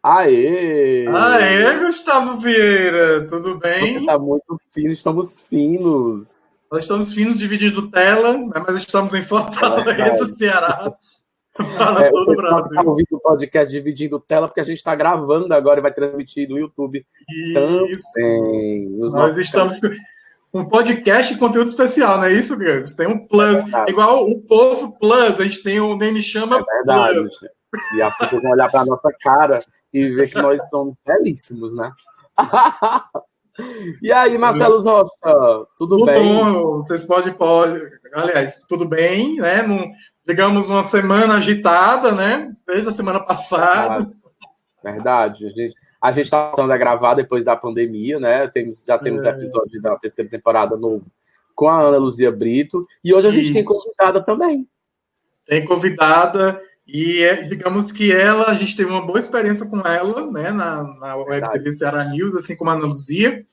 Aê! Aê, Gustavo Vieira, tudo Você bem? tá muito fino, estamos finos. Nós estamos finos dividindo tela, né, mas estamos em É Fortaleza, verdade. Ceará, para O todo o pessoal que está Brasil. ouvindo o podcast dividindo tela, porque a gente está gravando agora e vai transmitir no YouTube Isso. também. Nos Nós nossos canais. estamos com um podcast e conteúdo especial, não é isso, Gans? Tem um É Plus, verdade, igual o Povo Plus, a gente tem o Nem Me é Chama verdade. Plus. E as pessoas vão olhar para a nossa cara e ver que nós somos belíssimos, né? E aí, Marcelo Rocha, tudo Tudo bem? bom, vocês podem, aliás, tudo bem, né? Digamos, uma semana agitada, né? Desde a semana Verdade. passada. Verdade. A gente está voltando a gravar depois da pandemia, né? Já temos episódio da terceira temporada novo com a Ana Luzia Brito. E hoje a gente tem Isso. convidada também. Tem convidada e digamos que a gente teve uma boa experiência com ela, né? Na Web Verdade. TV Ceará News, assim como a Ana Luzia,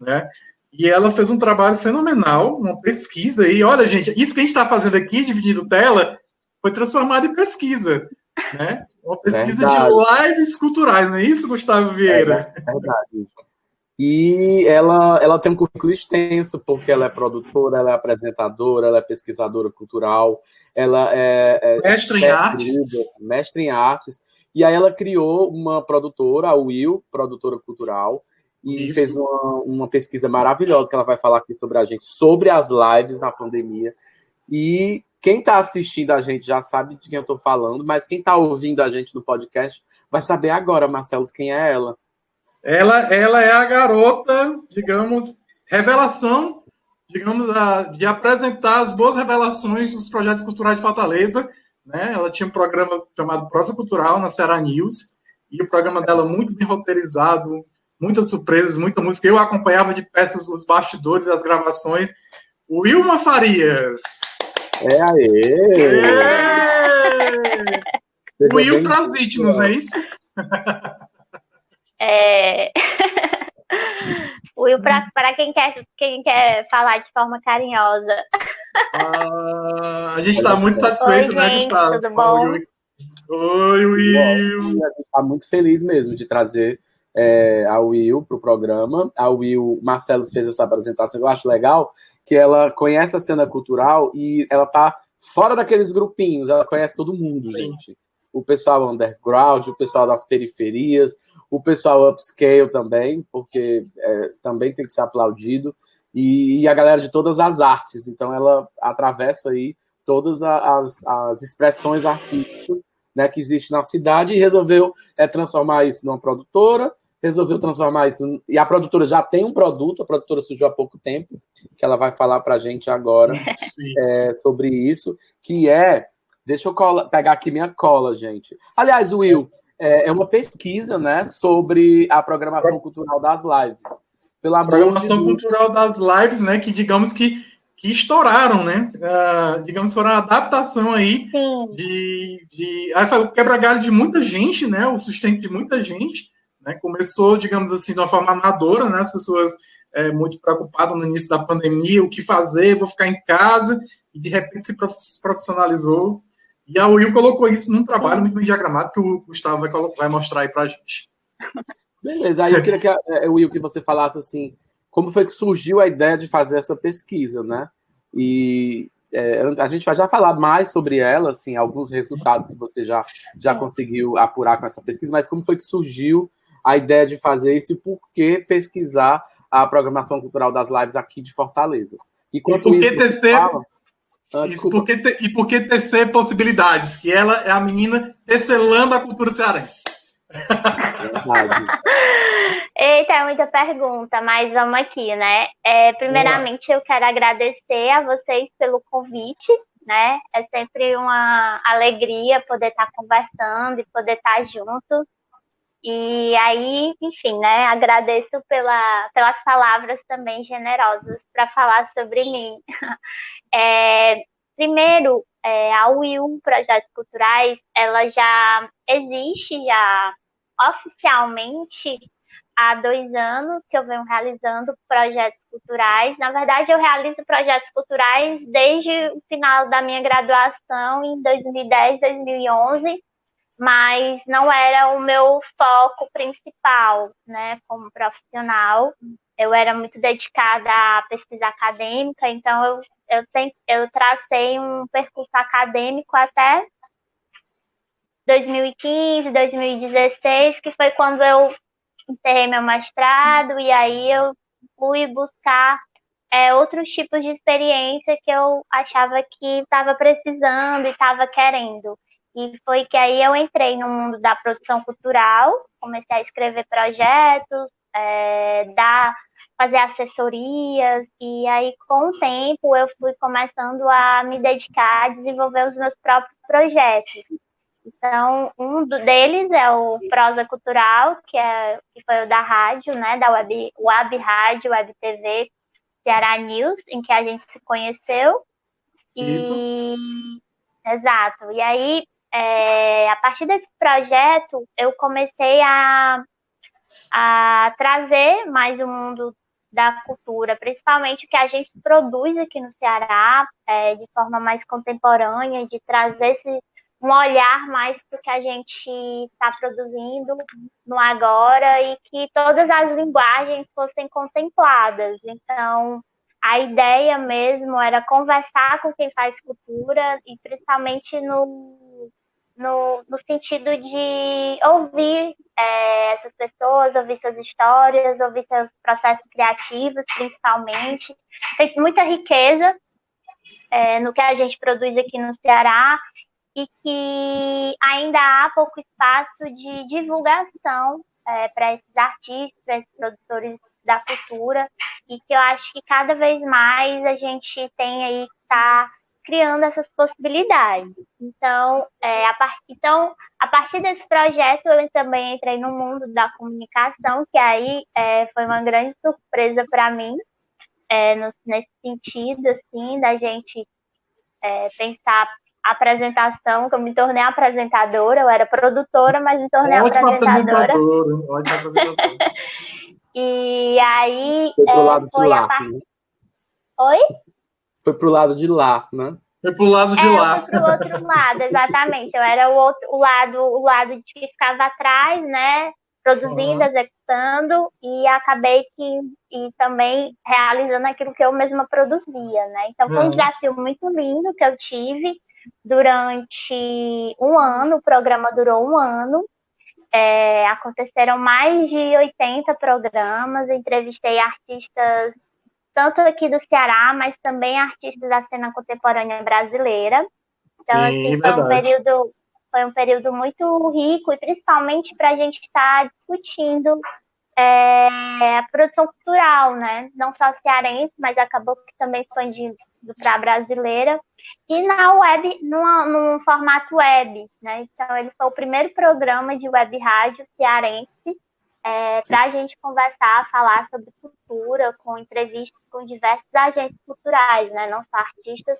né? E ela fez um trabalho fenomenal, uma pesquisa aí. Olha, gente, isso que a gente está fazendo aqui, dividindo tela, foi transformado em pesquisa, né? Uma pesquisa de Verdade. lives culturais, não é isso, Gustavo É Vieira? verdade. E ela tem um currículo extenso, porque ela é produtora, ela é apresentadora, ela é pesquisadora cultural, ela é Mestre em chefe, artes. líder, mestre em artes. E aí ela criou uma produtora, a Will, produtora cultural, e fez Isso. uma pesquisa maravilhosa que ela vai falar aqui sobre a gente, sobre as lives na pandemia. E quem está assistindo a gente já sabe de quem eu estou falando, mas quem está ouvindo a gente no podcast vai saber agora, Marcelo, quem é ela. Ela é a garota, digamos, revelação, digamos, de apresentar as boas revelações dos projetos culturais de Fortaleza. Né? Ela tinha um programa chamado Prosa Cultural na Ceará News, e o programa dela muito bem roteirizado, muitas surpresas, muita música. Eu acompanhava de peças os bastidores, as gravações. Wilma Farias. É aê! Seja Will para os íntimos, bem-vinda. é isso? É... Will para quem quer falar de forma carinhosa. A gente está muito Oi, satisfeito, né, gente, Gustavo? tudo bom? Oi, Will. A gente está muito feliz mesmo de trazer a Will para o programa. A Will, Marcelo fez essa apresentação, eu acho legal, que ela conhece a cena cultural e ela tá fora daqueles grupinhos, ela conhece todo mundo, Sim. gente. O pessoal underground, o pessoal das periferias, o pessoal upscale também, porque também tem que ser aplaudido, e a galera de todas as artes. Então ela atravessa aí todas as expressões artísticas, né, que existe na cidade e resolveu transformar isso numa produtora, resolveu transformar isso... E a produtora já tem um produto, a produtora surgiu há pouco tempo, que ela vai falar para a gente agora sobre isso, que é... Deixa eu pegar aqui minha cola, gente. Aliás, Will, é uma pesquisa, né, sobre a programação cultural das lives. Pelo amor Programação de Deus. cultural das lives, né, que digamos que estouraram, né? Digamos, foram a adaptação aí foi o quebra-galho de muita gente, né? O sustento de muita gente, né? Começou, digamos assim, de uma forma amadora, né? As pessoas muito preocupadas no início da pandemia, o que fazer, vou ficar em casa, e de repente se profissionalizou. E a Will colocou isso num trabalho muito bem diagramado que o Gustavo vai mostrar aí pra gente. Beleza, aí eu queria que, Will, que você falasse assim, como foi que surgiu a ideia de fazer essa pesquisa, né? E a gente vai já falar mais sobre ela, assim, alguns resultados que você já conseguiu apurar com essa pesquisa, mas como foi que surgiu a ideia de fazer isso e por que pesquisar a programação cultural das lives aqui de Fortaleza? E por que tecer... Desculpa. E por que tecer possibilidades? Que ela é a menina tecelando a cultura cearense. Verdade. Eita, é muita pergunta, mas vamos aqui, né? Primeiramente, eu quero agradecer a vocês pelo convite, né? É sempre uma alegria poder estar conversando e poder estar junto. E aí, enfim, né? Agradeço pelas palavras também generosas para falar sobre mim. Primeiro, a Will Projetos Culturais, ela já existe oficialmente há 2 anos que eu venho realizando projetos culturais. Na verdade, eu realizo projetos culturais desde o final da minha graduação, em 2010, 2011. mas não era o meu foco principal, né, como profissional. Eu era muito dedicada à pesquisa acadêmica, então eu tracei um percurso acadêmico até 2015, 2016, que foi quando eu encerrei meu mestrado, e aí eu fui buscar outros tipos de experiência que eu achava que estava precisando e estava querendo. E foi que aí eu entrei no mundo da produção cultural, comecei a escrever projetos, fazer assessorias, e aí com o tempo eu fui começando a me dedicar a desenvolver os meus próprios projetos. Então, deles é o Prosa Cultural, que foi o da rádio, né, da Web Rádio, Web TV, Ceará News, em que a gente se conheceu. Isso. Exato. E aí, a partir desse projeto, eu comecei a trazer mais o mundo da cultura, principalmente o que a gente produz aqui no Ceará, de forma mais contemporânea, de trazer um olhar mais para o que a gente está produzindo no agora e que todas as linguagens fossem contempladas. Então, a ideia mesmo era conversar com quem faz cultura e principalmente no sentido de ouvir essas pessoas, ouvir suas histórias, ouvir seus processos criativos, principalmente. Tem muita riqueza no que a gente produz aqui no Ceará e que ainda há pouco espaço de divulgação para esses artistas, para esses produtores da cultura, e que eu acho que cada vez mais a gente tem aí que estar criando essas possibilidades. Então, a partir desse projeto, eu também entrei no mundo da comunicação, que aí foi uma grande surpresa para mim, nesse sentido, assim, da gente pensar a apresentação, que eu me tornei apresentadora, eu era produtora, mas me tornei apresentadora. Ótima apresentadora. E aí foi pro lado de lá, né? Oi? Foi pro lado de lá, né? Foi pro lado de lá. Eu fui pro outro lado, exatamente. Eu era o lado de que ficava atrás, né? Produzindo, executando, e acabei e também realizando aquilo que eu mesma produzia, né? Então foi um desafio muito lindo que eu tive durante um ano, o programa durou um ano. Aconteceram mais de 80 programas, entrevistei artistas tanto aqui do Ceará, mas também artistas da cena contemporânea brasileira. Então, Sim, assim, foi um período muito rico, e principalmente para a gente estar discutindo a produção cultural, né? Não só cearense, mas acabou que também expandindo para a brasileira. E na web, num formato web, né? Então, ele foi o primeiro programa de web rádio cearense para a gente conversar, falar sobre cultura, com entrevistas com diversos agentes culturais, né? Não só artistas,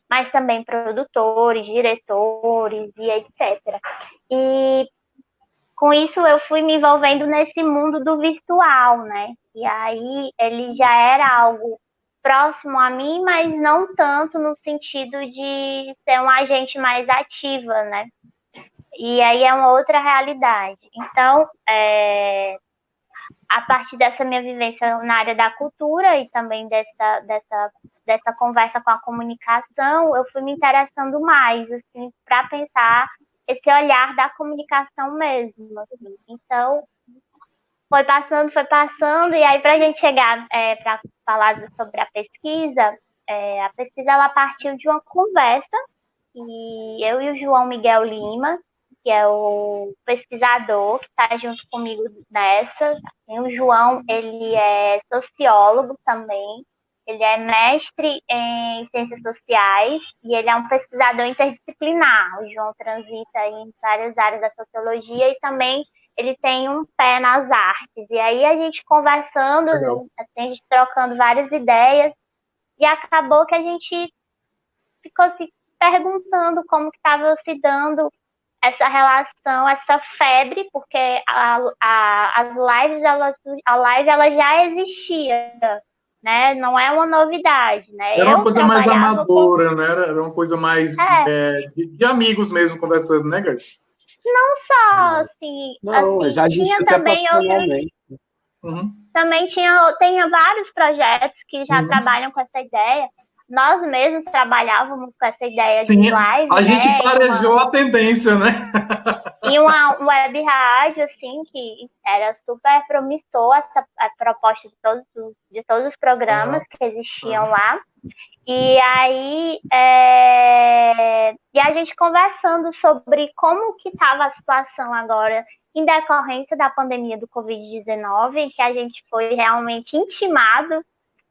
mas também produtores, diretores e etc. E com isso eu fui me envolvendo nesse mundo do virtual, né? E aí ele já era algo próximo a mim, mas não tanto no sentido de ser um agente mais ativa, né? E aí é uma outra realidade. Então, a partir dessa minha vivência na área da cultura e também dessa conversa com a comunicação, eu fui me interessando mais, assim, para pensar esse olhar da comunicação mesmo, assim. Então, foi passando, e aí para a gente chegar para falar sobre a pesquisa ela partiu de uma conversa, e eu e o João Miguel Lima, que é o pesquisador que está junto comigo nessa. E o João, ele é sociólogo também, ele é mestre em ciências sociais e ele é um pesquisador interdisciplinar. O João transita em várias áreas da sociologia e também ele tem um pé nas artes. E aí a gente conversando, assim, a gente trocando várias ideias, e acabou que a gente ficou se perguntando como que estava se dando essa relação, essa febre, porque as lives, a live ela já existia, né? Não é uma novidade, né? Era uma coisa mais amadora, né? Era uma coisa mais de amigos mesmo conversando, né, Gás? Não só, assim, Não, assim já tinha existe também outros. profissionalmente. Também tem vários projetos que já trabalham com essa ideia. Nós mesmos trabalhávamos com essa ideia Sim, de live, a gente né? farejou a tendência, né? E uma web rádio, assim, que era super promissor, a proposta de todos os programas que existiam lá. E aí, e a gente conversando sobre como que estava a situação agora em decorrência da pandemia do Covid-19, em que a gente foi realmente intimado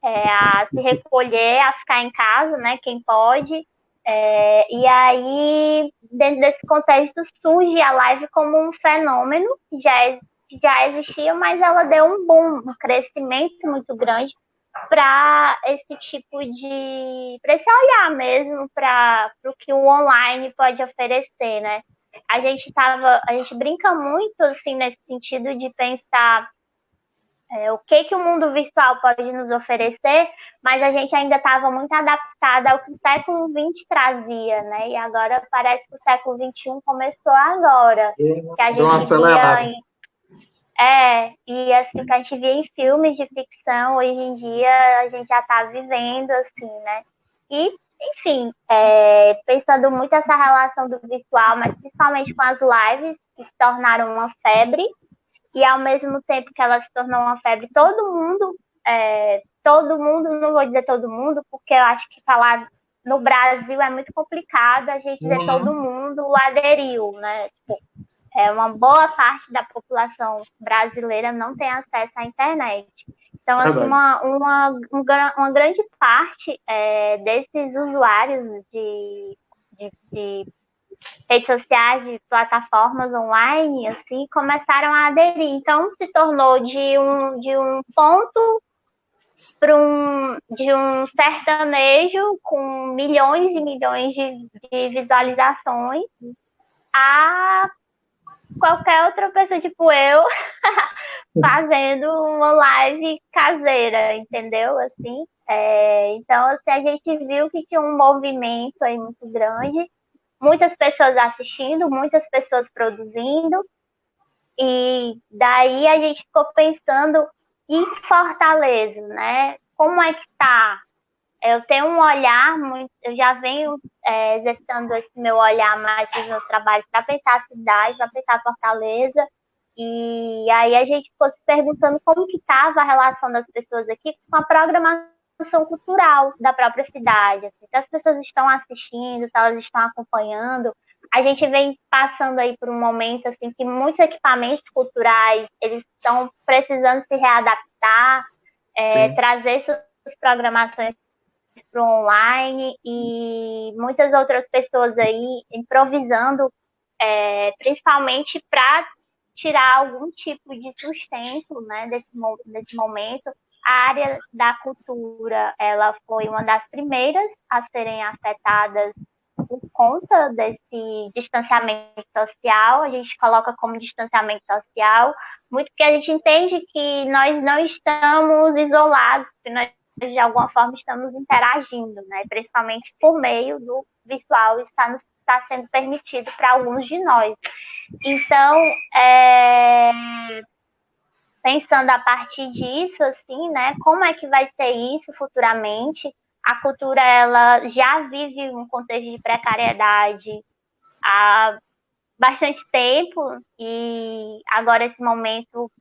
a se recolher, a ficar em casa, né, quem pode. E aí, dentro desse contexto, surge a live como um fenômeno que já existia, mas ela deu um boom, um crescimento muito grande para esse tipo para esse olhar mesmo para o que o online pode oferecer, né? A gente brinca muito assim nesse sentido de pensar o que o mundo virtual pode nos oferecer, mas a gente ainda estava muito adaptada ao que o século XX trazia, né? E agora parece que o século XXI começou agora, que a gente via e assim, que a gente via em filmes de ficção, hoje em dia a gente já está vivendo, assim, né? E, enfim, pensando muito essa relação do virtual, mas principalmente com as lives, que se tornaram uma febre, e ao mesmo tempo que ela se tornou uma febre, todo mundo, não vou dizer todo mundo, porque eu acho que falar no Brasil é muito complicado, a gente dizer todo mundo aderiu, né? Tipo, uma boa parte da população brasileira não tem acesso à internet. Então, assim, uma grande parte desses usuários de redes sociais, de plataformas online, assim, começaram a aderir. Então, se tornou de um ponto de um sertanejo com milhões e milhões de visualizações a qualquer outra pessoa, tipo eu, fazendo uma live caseira, entendeu? Assim, então, assim, a gente viu que tinha um movimento aí muito grande, muitas pessoas assistindo, muitas pessoas produzindo, e daí a gente ficou pensando em Fortaleza, né? Como é que tá? Eu tenho um olhar eu já venho exercitando esse meu olhar mais para os meus trabalhos, para pensar a cidade, para pensar a Fortaleza. E aí a gente ficou se perguntando como que estava a relação das pessoas aqui com a programação cultural da própria cidade. Assim, se as pessoas estão assistindo, se elas estão acompanhando. A gente vem passando aí por um momento assim que muitos equipamentos culturais eles estão precisando se readaptar, trazer suas programações para o online e muitas outras pessoas aí improvisando, principalmente para tirar algum tipo de sustento, né, desse momento. A área da cultura, ela foi uma das primeiras a serem afetadas por conta desse distanciamento social. A gente coloca como distanciamento social, muito porque a gente entende que nós não estamos isolados, que nós de alguma forma estamos interagindo, né? Principalmente por meio do virtual, está sendo permitido para alguns de nós. Então, pensando a partir disso, assim, né? Como é que vai ser isso futuramente? A cultura, ela já vive um contexto de precariedade há bastante tempo e agora esse momento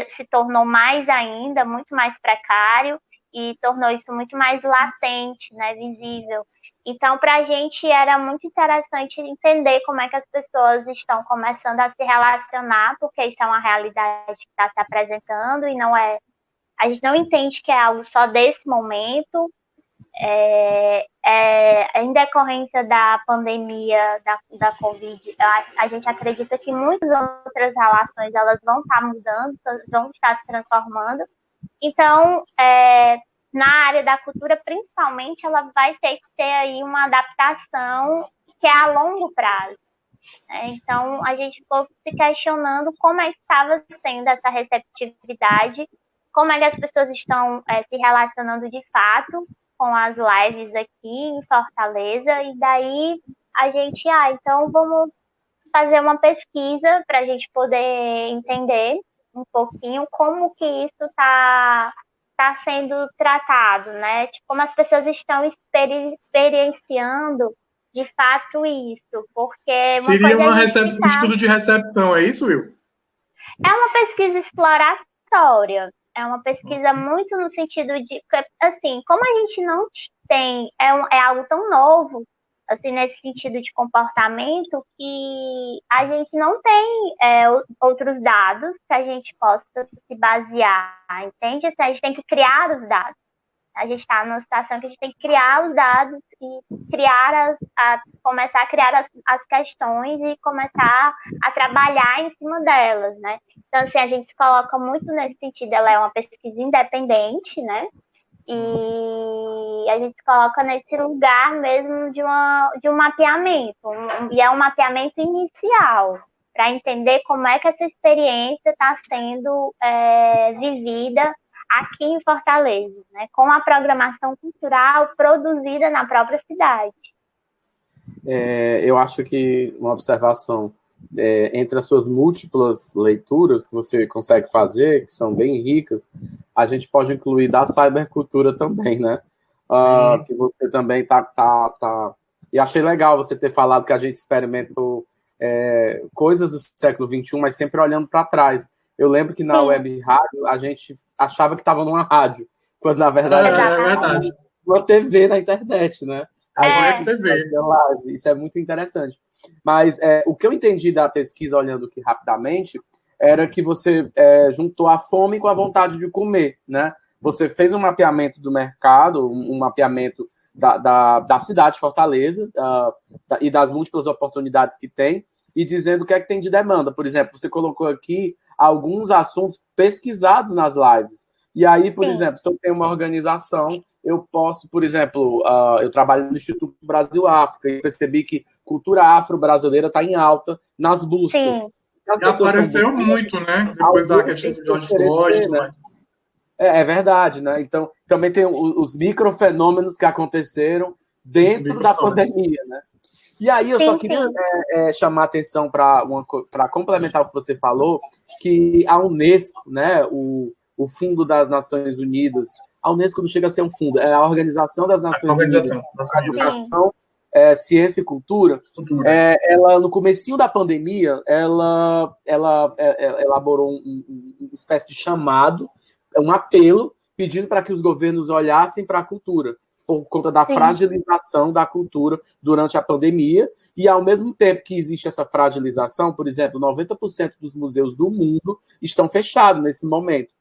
se tornou mais ainda, muito mais precário e tornou isso muito mais latente, né, visível. Então, para a gente era muito interessante entender como é que as pessoas estão começando a se relacionar, porque isso é uma realidade que está se apresentando e não é. A gente não entende que é algo só desse momento. Em decorrência da pandemia da Covid, a gente acredita que muitas outras relações elas vão estar mudando, vão estar se transformando. Então, na área da cultura, principalmente, ela vai ter que ter aí uma adaptação que é a longo prazo. Então, a gente ficou se questionando como é que estava sendo essa receptividade, como é que as pessoas estão se relacionando de fato com as lives aqui em Fortaleza, e daí a gente, então vamos fazer uma pesquisa para a gente poder entender um pouquinho como que isso está sendo tratado, né? Tipo, como as pessoas estão experienciando de fato isso, porque uma Seria coisa um estudo de recepção, é isso, Will? é uma pesquisa exploratória, é uma pesquisa muito no sentido de, assim, como a gente não tem, é algo tão novo, assim, nesse sentido de comportamento, que a gente não tem outros dados que a gente possa se basear, entende? Assim, a gente tem que criar os dados. A gente está numa situação que a gente tem que criar os dados e começar a criar as questões e começar a trabalhar em cima delas, né? Então, assim, a gente se coloca muito nesse sentido. Ela é uma pesquisa independente, né? E a gente se coloca nesse lugar mesmo de um mapeamento. E é um mapeamento inicial, para entender como é que essa experiência está sendo vivida aqui em Fortaleza, né, com a programação cultural produzida na própria cidade. Eu acho que uma observação entre as suas múltiplas leituras que você consegue fazer, que são bem ricas, a gente pode incluir da cybercultura também, né? Que você também tá. E achei legal você ter falado que a gente experimentou coisas do século XXI, mas sempre olhando para trás. Eu lembro que na web rádio a gente achava que estava numa rádio, quando na verdade verdade. Uma TV na internet, né? TV. Isso é muito interessante. Mas o que eu entendi da pesquisa, olhando aqui rapidamente, era que você juntou a fome com a vontade de comer, né? Você fez um mapeamento do mercado, um mapeamento da cidade de Fortaleza e das múltiplas oportunidades que tem, e dizendo o que é que tem de demanda. Por exemplo, você colocou aqui alguns assuntos pesquisados nas lives. E aí, por exemplo, se eu tenho uma organização, eu posso, por exemplo, eu trabalho no Instituto Brasil África e percebi que cultura afro-brasileira está em alta nas buscas. E apareceu muito, né? Depois da questão do George Floyd e tudo mais. É verdade, né? Então, também tem os microfenômenos que aconteceram dentro da pandemia, né? E aí eu só queria chamar a atenção para complementar o que você falou, que a Unesco, né, o Fundo das Nações Unidas, a Unesco não chega a ser um fundo, é a Organização das Nações Unidas para Educação, Ciência e Cultura. Ela, no comecinho da pandemia, ela elaborou uma espécie de chamado, um apelo, pedindo para que os governos olhassem para a cultura, por conta da fragilização da cultura durante a pandemia, e ao mesmo tempo que existe essa fragilização, por exemplo, 90% dos museus do mundo estão fechados nesse momento.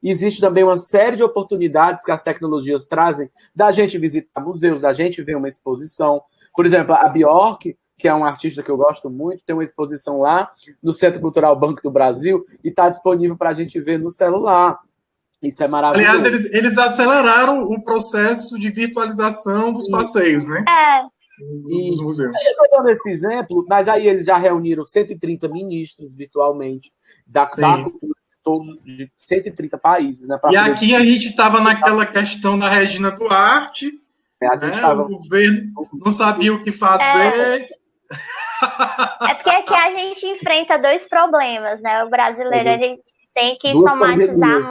Existe também uma série de oportunidades que as tecnologias trazem da gente visitar museus, da gente ver uma exposição. Por exemplo, a Bjork, que é uma artista que eu gosto muito, tem uma exposição lá no Centro Cultural Banco do Brasil e está disponível para a gente ver no celular. Isso é maravilhoso. Aliás, eles aceleraram o processo de virtualização dos passeios, né? Dos museus. Eu estou dando esse exemplo, mas aí eles já reuniram 130 ministros virtualmente da cultura de 130 países. Né, e aqui a gente estava naquela questão da Regina Duarte, o governo não sabia o que fazer. É porque aqui a gente enfrenta dois problemas, né? O brasileiro, a gente tem que somatizar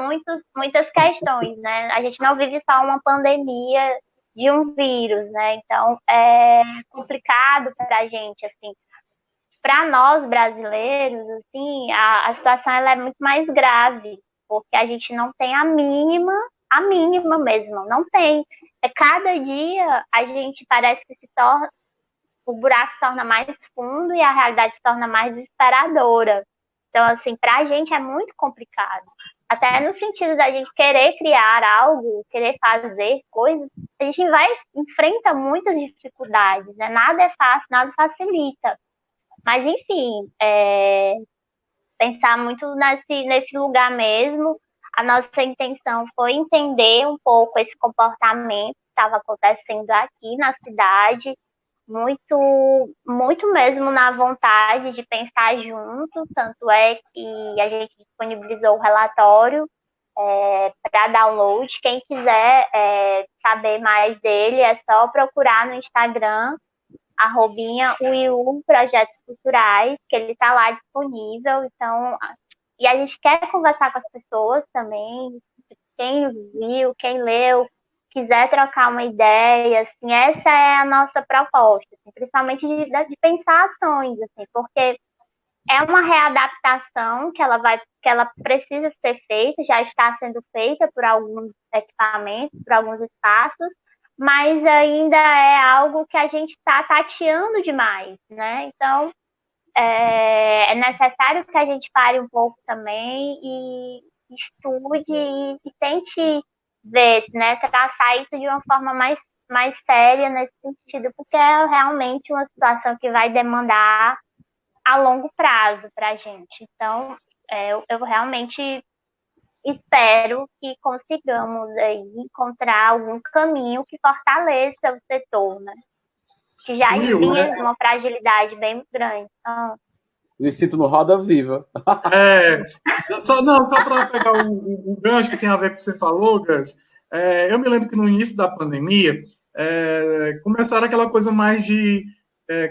muitas questões, né? A gente não vive só uma pandemia de um vírus, né? Então, é complicado para a gente, assim. Para nós, brasileiros, assim, a situação ela é muito mais grave, porque a gente não tem a mínima mesmo, não tem. Cada dia a gente parece que o buraco se torna mais fundo e a realidade se torna mais desesperadora. Então, assim, para a gente é muito complicado. Até no sentido da gente querer criar algo, querer fazer coisas, a gente enfrenta muitas dificuldades, né? Nada é fácil, nada facilita. Mas, enfim, pensar muito nesse lugar mesmo. A nossa intenção foi entender um pouco esse comportamento que estava acontecendo aqui na cidade, muito mesmo na vontade de pensar junto, tanto é que a gente disponibilizou o relatório para download. Quem quiser saber mais dele é só procurar no Instagram, @UIU Projetos Culturais, que ele está lá disponível. Então, e a gente quer conversar com as pessoas também, quem viu, quem leu, quiser trocar uma ideia, assim, essa é a nossa proposta, assim, principalmente de pensar ações, assim, porque é uma readaptação que ela precisa ser feita, já está sendo feita por alguns equipamentos, por alguns espaços, mas ainda é algo que a gente está tateando demais, né? Então, é necessário que a gente pare um pouco também e estude e tente ver, né, traçar isso de uma forma mais séria nesse sentido, porque é realmente uma situação que vai demandar a longo prazo para a gente. Então, eu realmente espero que consigamos aí encontrar algum caminho que fortaleça o setor, né? Que já tem uma fragilidade bem grande. Então, Me sinto no Roda Viva. Só para pegar o gancho que tem a ver com o que você falou, Gus, eu me lembro que no início da pandemia, começaram aquela coisa mais de...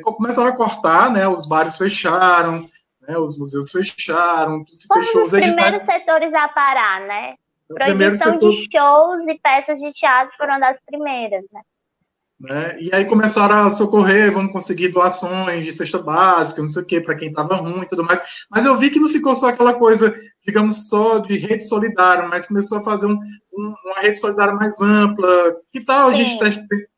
começaram a cortar, né? Os bares fecharam, né, os museus fecharam, se fechou. Os primeiros setores a parar, né? Proibição de shows e peças de teatro foram das primeiras, né? E aí começaram a socorrer, vamos conseguir doações de cesta básica, não sei o quê, para quem estava ruim e tudo mais. Mas eu vi que não ficou só aquela coisa, digamos, só de rede solidária, mas começou a fazer uma rede solidária mais ampla. Que tal a gente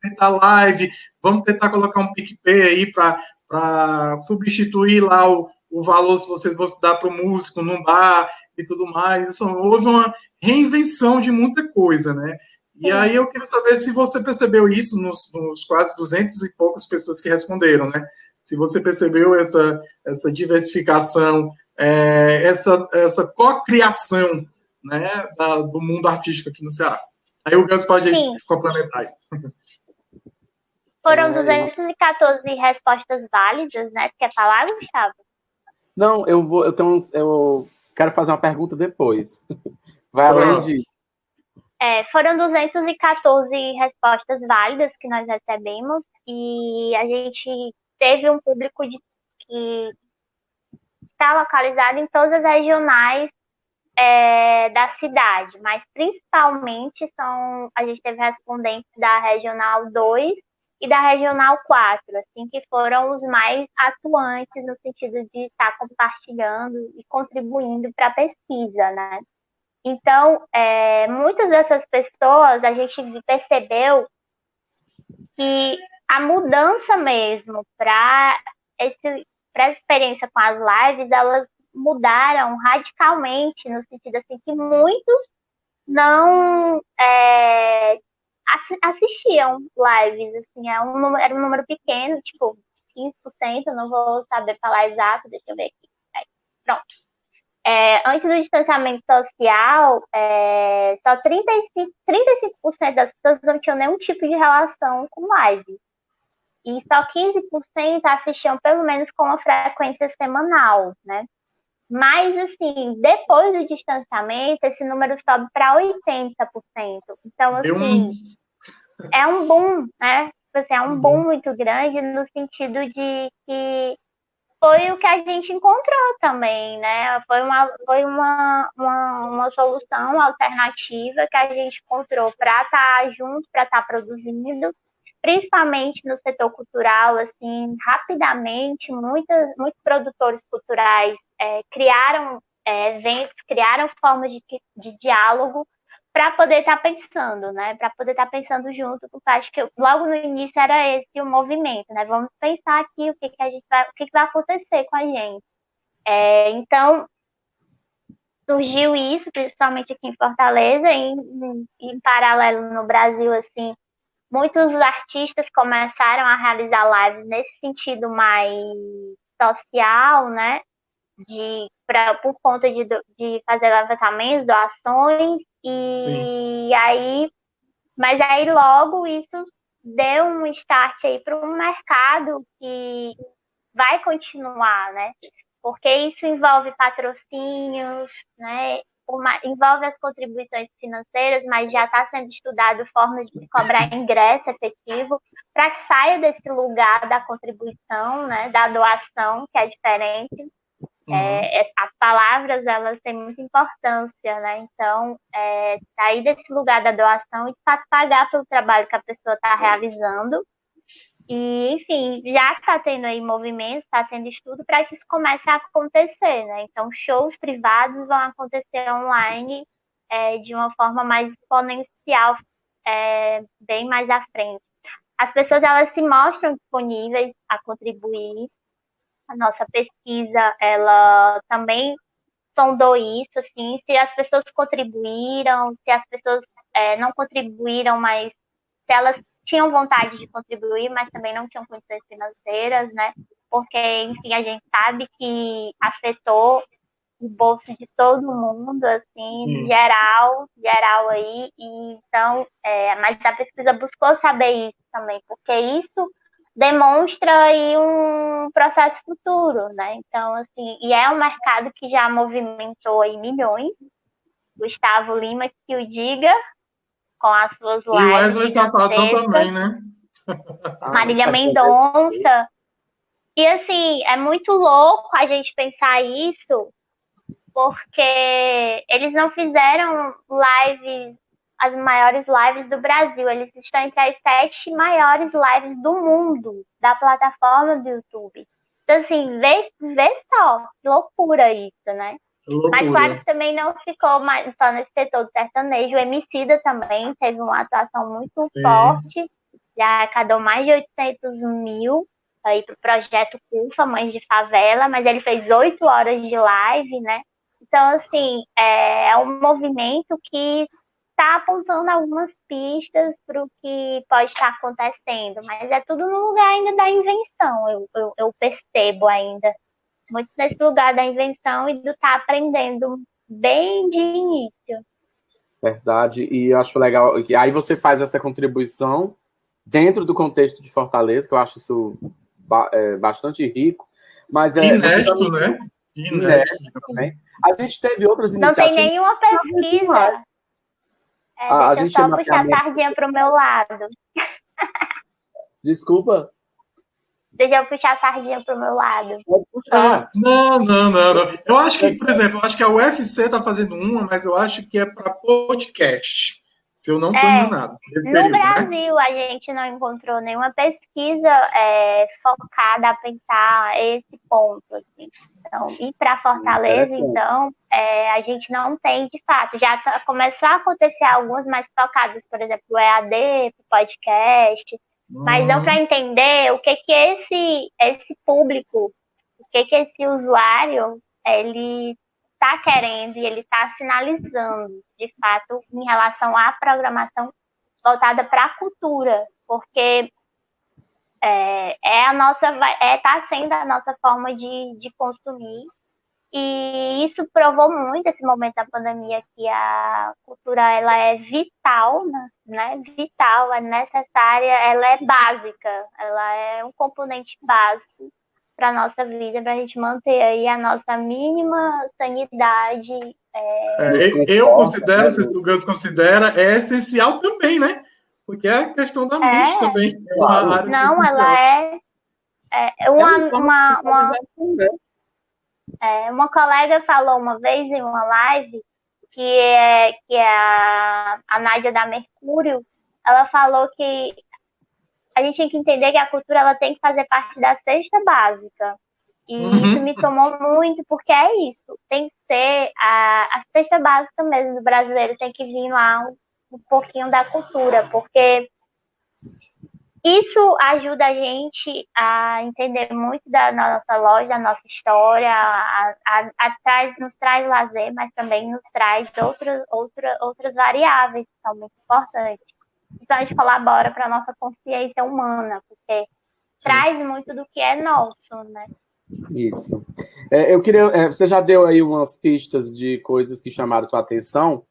tentar live? Vamos tentar colocar um PicPay aí para substituir lá o valor se vocês vão dar para o músico num bar e tudo mais. Houve uma reinvenção de muita coisa, né? E aí eu queria saber se você percebeu isso nos quase 200 e poucas pessoas que responderam, né? Se você percebeu essa diversificação, essa cocriação, né, do mundo artístico aqui no Ceará. Aí o Gus pode complementar aí. Foram 214 respostas válidas, né? Quer falar, Gustavo? Não, eu quero fazer uma pergunta depois. Vai além disso. Foram 214 respostas válidas que nós recebemos e a gente teve um público que está localizado em todas as regionais da cidade, mas principalmente a gente teve respondentes da Regional 2 e da Regional 4, assim, que foram os mais atuantes no sentido de estar compartilhando e contribuindo para a pesquisa, né? Então, muitas dessas pessoas, a gente percebeu que a mudança mesmo para a experiência com as lives, elas mudaram radicalmente, no sentido assim, que muitos não assistiam lives, assim, era um número pequeno, tipo 15%, não vou saber falar exato, deixa eu ver aqui. Pronto. Antes do distanciamento social, só 35% das pessoas não tinham nenhum tipo de relação com live. E só 15% assistiam pelo menos com uma frequência semanal, né? Mas, assim, depois do distanciamento, esse número sobe para 80%. Então, assim, é um boom, né? Assim, é um boom muito grande no sentido de que foi o que a gente encontrou também, né? Foi uma solução alternativa que a gente encontrou para estar junto, para estar produzindo, principalmente no setor cultural, assim, rapidamente, muitos produtores culturais criaram eventos, criaram formas de diálogo para poder estar pensando, né? Para poder estar pensando junto, porque acho que logo no início era esse o movimento, né? Vamos pensar aqui o que vai acontecer com a gente. Então, surgiu isso, principalmente aqui em Fortaleza, em paralelo no Brasil, assim, muitos artistas começaram a realizar lives nesse sentido mais social, né? Por conta de fazer levantamentos, doações, mas aí logo isso deu um start aí para um mercado que vai continuar, né? Porque isso envolve patrocínios, né? envolve as contribuições financeiras, mas já está sendo estudado formas de cobrar ingresso efetivo para que saia desse lugar da contribuição, né, da doação, que é diferente. As palavras, elas têm muita importância, né? Então, sair desse lugar da doação e, de fato, pagar pelo trabalho que a pessoa está realizando. E, enfim, já está tendo aí movimento, está tendo estudo para que isso comece a acontecer, né? Então, shows privados vão acontecer online de uma forma mais exponencial, bem mais à frente. As pessoas, elas se mostram disponíveis a contribuir. A nossa pesquisa, ela também sondou isso, assim, se as pessoas contribuíram, se as pessoas não contribuíram, mas se elas tinham vontade de contribuir, mas também não tinham condições financeiras, né? Porque, enfim, a gente sabe que afetou o bolso de todo mundo, assim, geral aí, e então, mas a pesquisa buscou saber isso também, porque isso demonstra aí um processo futuro, né? Então, assim, e é um mercado que já movimentou aí milhões. Gustavo Lima, que o diga, com as suas lives. E Wesley Safadão também, né? Marília Mendonça. E, assim, é muito louco a gente pensar isso, porque eles não fizeram lives, as maiores lives do Brasil. Eles estão entre as 7 maiores lives do mundo, da plataforma do YouTube. Então, assim, vê só, que loucura isso, né? Loucura. Mas claro que também não ficou mais só nesse setor do sertanejo. O Emicida também teve uma atuação muito forte, já arrecadou mais de 800 mil aí pro projeto CUFA, Mães de Favela, mas ele fez 8 horas de live, né? Então, assim, é um movimento que está apontando algumas pistas para o que pode estar acontecendo, mas é tudo no lugar ainda da invenção, eu percebo ainda. Muito nesse lugar da invenção e do estar aprendendo bem de início. Verdade, e eu acho legal que aí você faz essa contribuição dentro do contexto de Fortaleza, que eu acho isso bastante rico, mas inédito, também, né? Inédito também. A gente teve outras iniciativas. Não tem nenhuma pesquisa. Deixa eu só puxar a sardinha para o meu lado. Desculpa. Deixa eu puxar a sardinha para o meu lado. Pode puxar. Não. Eu acho que, por exemplo, a UFC está fazendo uma, mas eu acho que é para podcast. Se eu não estou enganado. No Brasil, né? A gente não encontrou nenhuma pesquisa focada a pensar esse ponto. Assim. Então, e para Fortaleza, então, a gente não tem, de fato. Já começou a acontecer algumas mais focadas, por exemplo, o EAD, podcast, mas não para entender o que esse público, o que esse usuário, ele está querendo e ele está sinalizando, de fato, em relação à programação voltada para a cultura, porque está sendo a nossa forma de consumir, e isso provou muito, esse momento da pandemia, que a cultura ela é vital, né? Vital, é necessária, ela é básica, ela é um componente básico para a nossa vida, para a gente manter aí a nossa mínima sanidade. Eu considero, se o Gus considera, é essencial também, né? Porque é a questão da mente também. Não, ela uma colega falou uma vez em uma live que a Nádia da Mercúrio, ela falou que a gente tem que entender que a cultura ela tem que fazer parte da cesta básica. E isso me tomou muito, porque é isso. Tem que ser a cesta básica mesmo do brasileiro, tem que vir lá um pouquinho da cultura, porque isso ajuda a gente a entender muito da nossa loja, da nossa história, nos traz lazer, mas também nos traz outras variáveis que são muito importantes. Isso a gente colabora para a nossa consciência humana, porque traz muito do que é nosso, né? Isso. Eu queria. Você já deu aí umas pistas de coisas que chamaram tua atenção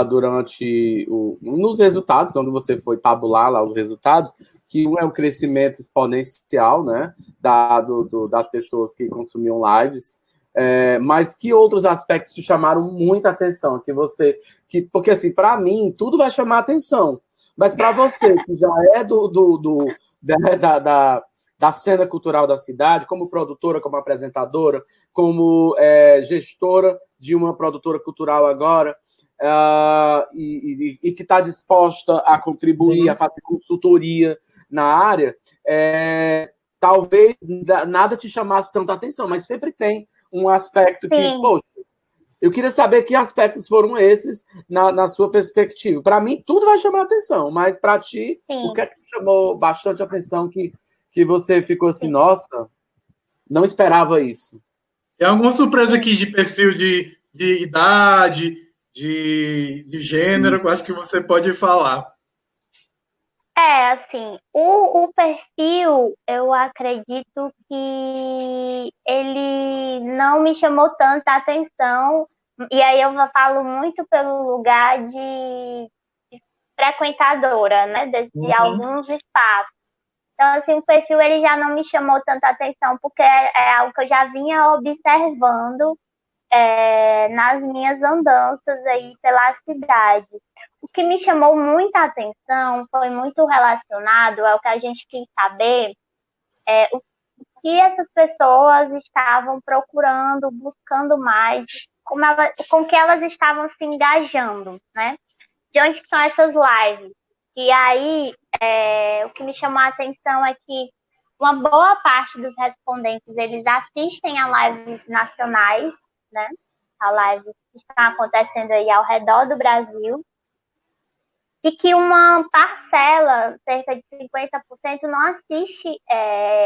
durante nos resultados, quando você foi tabular lá os resultados, que um é o crescimento exponencial, né, das pessoas que consumiam lives. Mas que outros aspectos te chamaram muita atenção? Porque, assim, para mim, tudo vai chamar atenção. Mas para você, que já é da cena cultural da cidade, como produtora, como apresentadora, como gestora de uma produtora cultural agora, e que está disposta a contribuir, a fazer consultoria na área, talvez nada te chamasse tanta atenção, mas sempre tem um aspecto que, poxa, eu queria saber que aspectos foram esses na sua perspectiva. Para mim, tudo vai chamar atenção, mas para ti, o que é que chamou bastante atenção que você ficou assim, nossa, não esperava isso? Tem alguma surpresa aqui de perfil de idade, de gênero, eu acho que você pode falar. Assim, o perfil, eu acredito que ele não me chamou tanta atenção, e aí eu falo muito pelo lugar de frequentadora, né, de alguns espaços. Então, assim, o perfil ele já não me chamou tanta atenção, porque é algo que eu já vinha observando nas minhas andanças aí pela cidade. O que me chamou muita atenção foi muito relacionado ao que a gente quis saber, o que essas pessoas estavam procurando, buscando mais, com que elas estavam se engajando, né? De onde são essas lives? E aí, o que me chamou a atenção é que uma boa parte dos respondentes, eles assistem a lives nacionais, né? A lives que estão acontecendo aí ao redor do Brasil, e que uma parcela, cerca de 50%, não assiste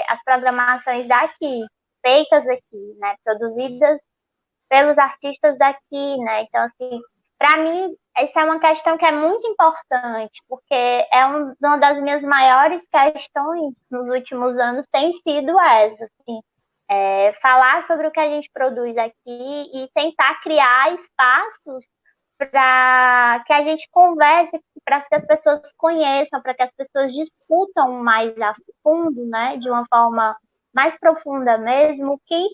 as programações daqui, feitas aqui, né? Produzidas pelos artistas daqui, né? Então, assim, para mim, essa é uma questão que é muito importante, porque uma das minhas maiores questões nos últimos anos tem sido essa, assim, falar sobre o que a gente produz aqui e tentar criar espaços para que a gente converse, para que as pessoas conheçam, para que as pessoas discutam mais a fundo, né, de uma forma mais profunda mesmo, o que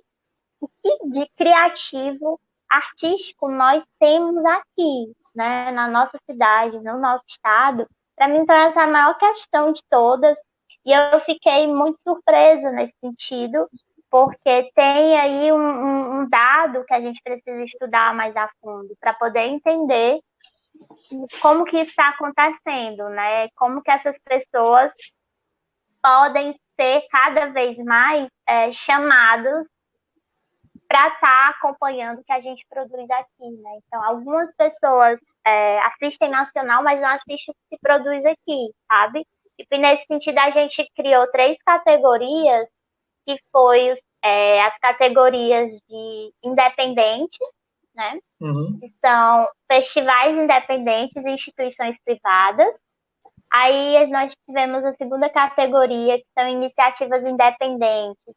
de criativo, artístico nós temos aqui, né, na nossa cidade, no nosso estado. Para mim, então, essa é a maior questão de todas, e eu fiquei muito surpresa nesse sentido, porque tem aí um dado que a gente precisa estudar mais a fundo para poder entender como que está acontecendo, né? Como que essas pessoas podem ser cada vez mais chamadas para estar acompanhando o que a gente produz aqui, né? Então, algumas pessoas assistem nacional, mas não assistem o que se produz aqui, sabe? E nesse sentido, a gente criou 3 categorias, que foi as categorias de independentes, né? Que são festivais independentes e instituições privadas. Aí nós tivemos a segunda categoria, que são iniciativas independentes,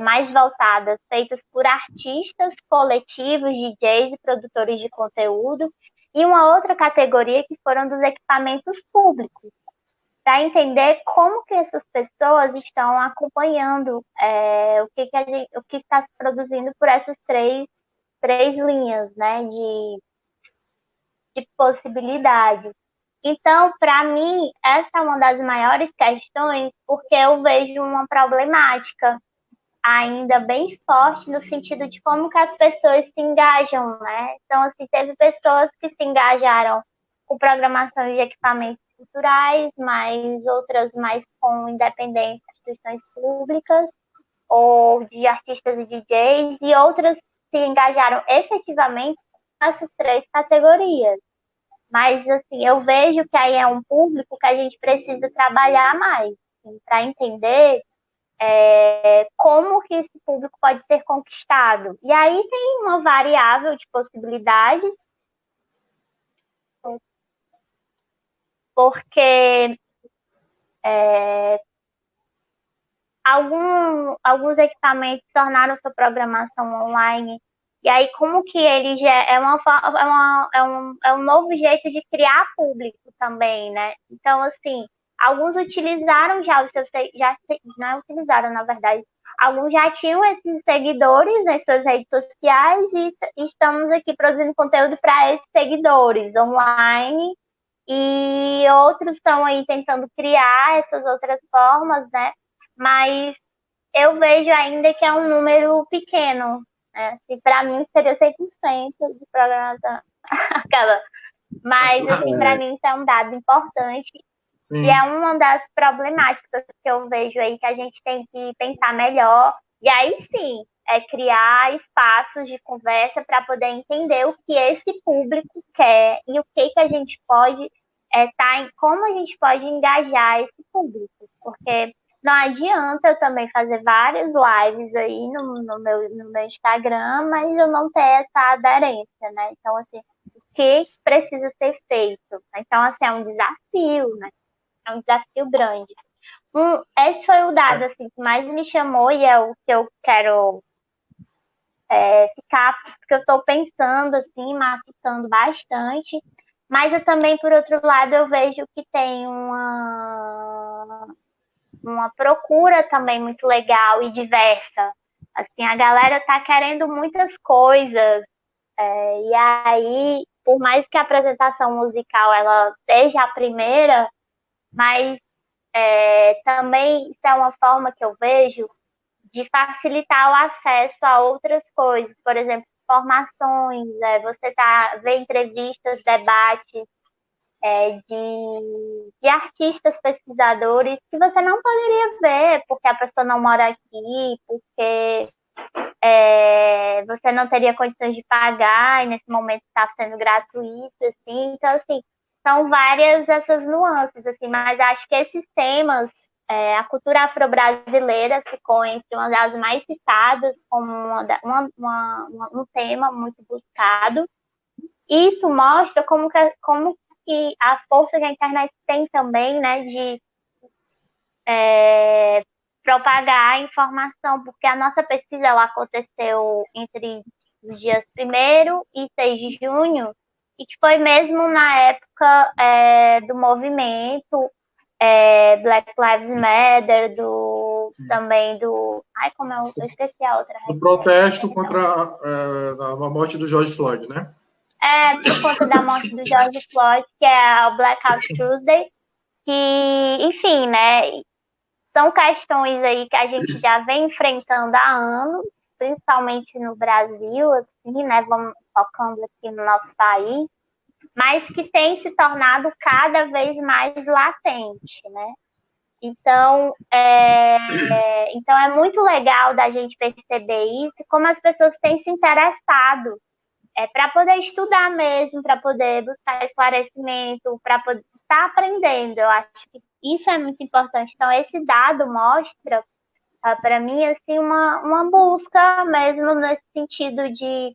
mais voltadas, feitas por artistas, coletivos, DJs e produtores de conteúdo. E uma outra categoria que foram dos equipamentos públicos, para entender como que essas pessoas estão acompanhando o que está se produzindo por essas três linhas, né, de possibilidades. Então, para mim, essa é uma das maiores questões, porque eu vejo uma problemática ainda bem forte no sentido de como que as pessoas se engajam, né? Então, assim, teve pessoas que se engajaram com programação de equipamentos culturais, mas outras mais com independentes, instituições públicas, ou de artistas e DJs, e outras se engajaram efetivamente nessas 3 categorias. Mas, assim, eu vejo que aí é um público que a gente precisa trabalhar mais, assim, para entender como que esse público pode ser conquistado. E aí tem uma variável de possibilidades, porque alguns equipamentos tornaram sua programação online, e aí como que ele já é um novo jeito de criar público também, né? Então, assim, alguns utilizaram já os seus, não utilizaram, na verdade, alguns já tinham esses seguidores nas suas redes sociais e estamos aqui produzindo conteúdo para esses seguidores online. E outros estão aí tentando criar essas outras formas, né? Mas eu vejo ainda que é um número pequeno, né? Assim, para mim seria 100% de programação. Aquela. Mas, assim, para mim isso é um dado importante. Sim. E é uma das problemáticas que eu vejo aí que a gente tem que pensar melhor. E aí sim, é criar espaços de conversa para poder entender o que esse público quer e o que a gente pode como a gente pode engajar esse público. Porque não adianta eu também fazer várias lives aí no meu Instagram, mas eu não ter essa aderência, né? Então, assim, o que precisa ser feito? Então, assim, é um desafio, né? É um desafio grande. Esse foi o dado assim, que mais me chamou e é o que eu quero ficar, porque eu estou pensando, assim, matutando bastante. Mas eu também, por outro lado, eu vejo que tem uma procura também muito legal e diversa. Assim, a galera tá querendo muitas coisas. E aí, por mais que a apresentação musical ela seja a primeira, mas também isso é uma forma que eu vejo de facilitar o acesso a outras coisas. Por exemplo, formações, você vê entrevistas, debates de artistas pesquisadores que você não poderia ver porque a pessoa não mora aqui, porque você não teria condições de pagar e nesse momento está sendo gratuito, assim. Então, assim, são várias essas nuances, assim, mas acho que esses temas, a cultura afro-brasileira ficou entre uma das mais citadas como um tema muito buscado. Isso mostra como que a força que a internet tem também, né, de propagar a informação, porque a nossa pesquisa ela aconteceu entre os dias 1º e 6 de junho, e que foi mesmo na época do movimento Black Lives Matter, também do... Ai, como eu esqueci a outra. Do protesto contra a morte do George Floyd, né? Por conta da morte do George Floyd, que é o Blackout Tuesday, que, enfim, né, são questões aí que a gente já vem enfrentando há anos, principalmente no Brasil, assim, né, vamos focando aqui no nosso país, mas que tem se tornado cada vez mais latente, né? Então é muito legal da gente perceber isso, como as pessoas têm se interessado para poder estudar mesmo, para poder buscar esclarecimento, para poder estar aprendendo. Eu acho que isso é muito importante. Então, esse dado mostra, para mim, assim, uma busca mesmo nesse sentido de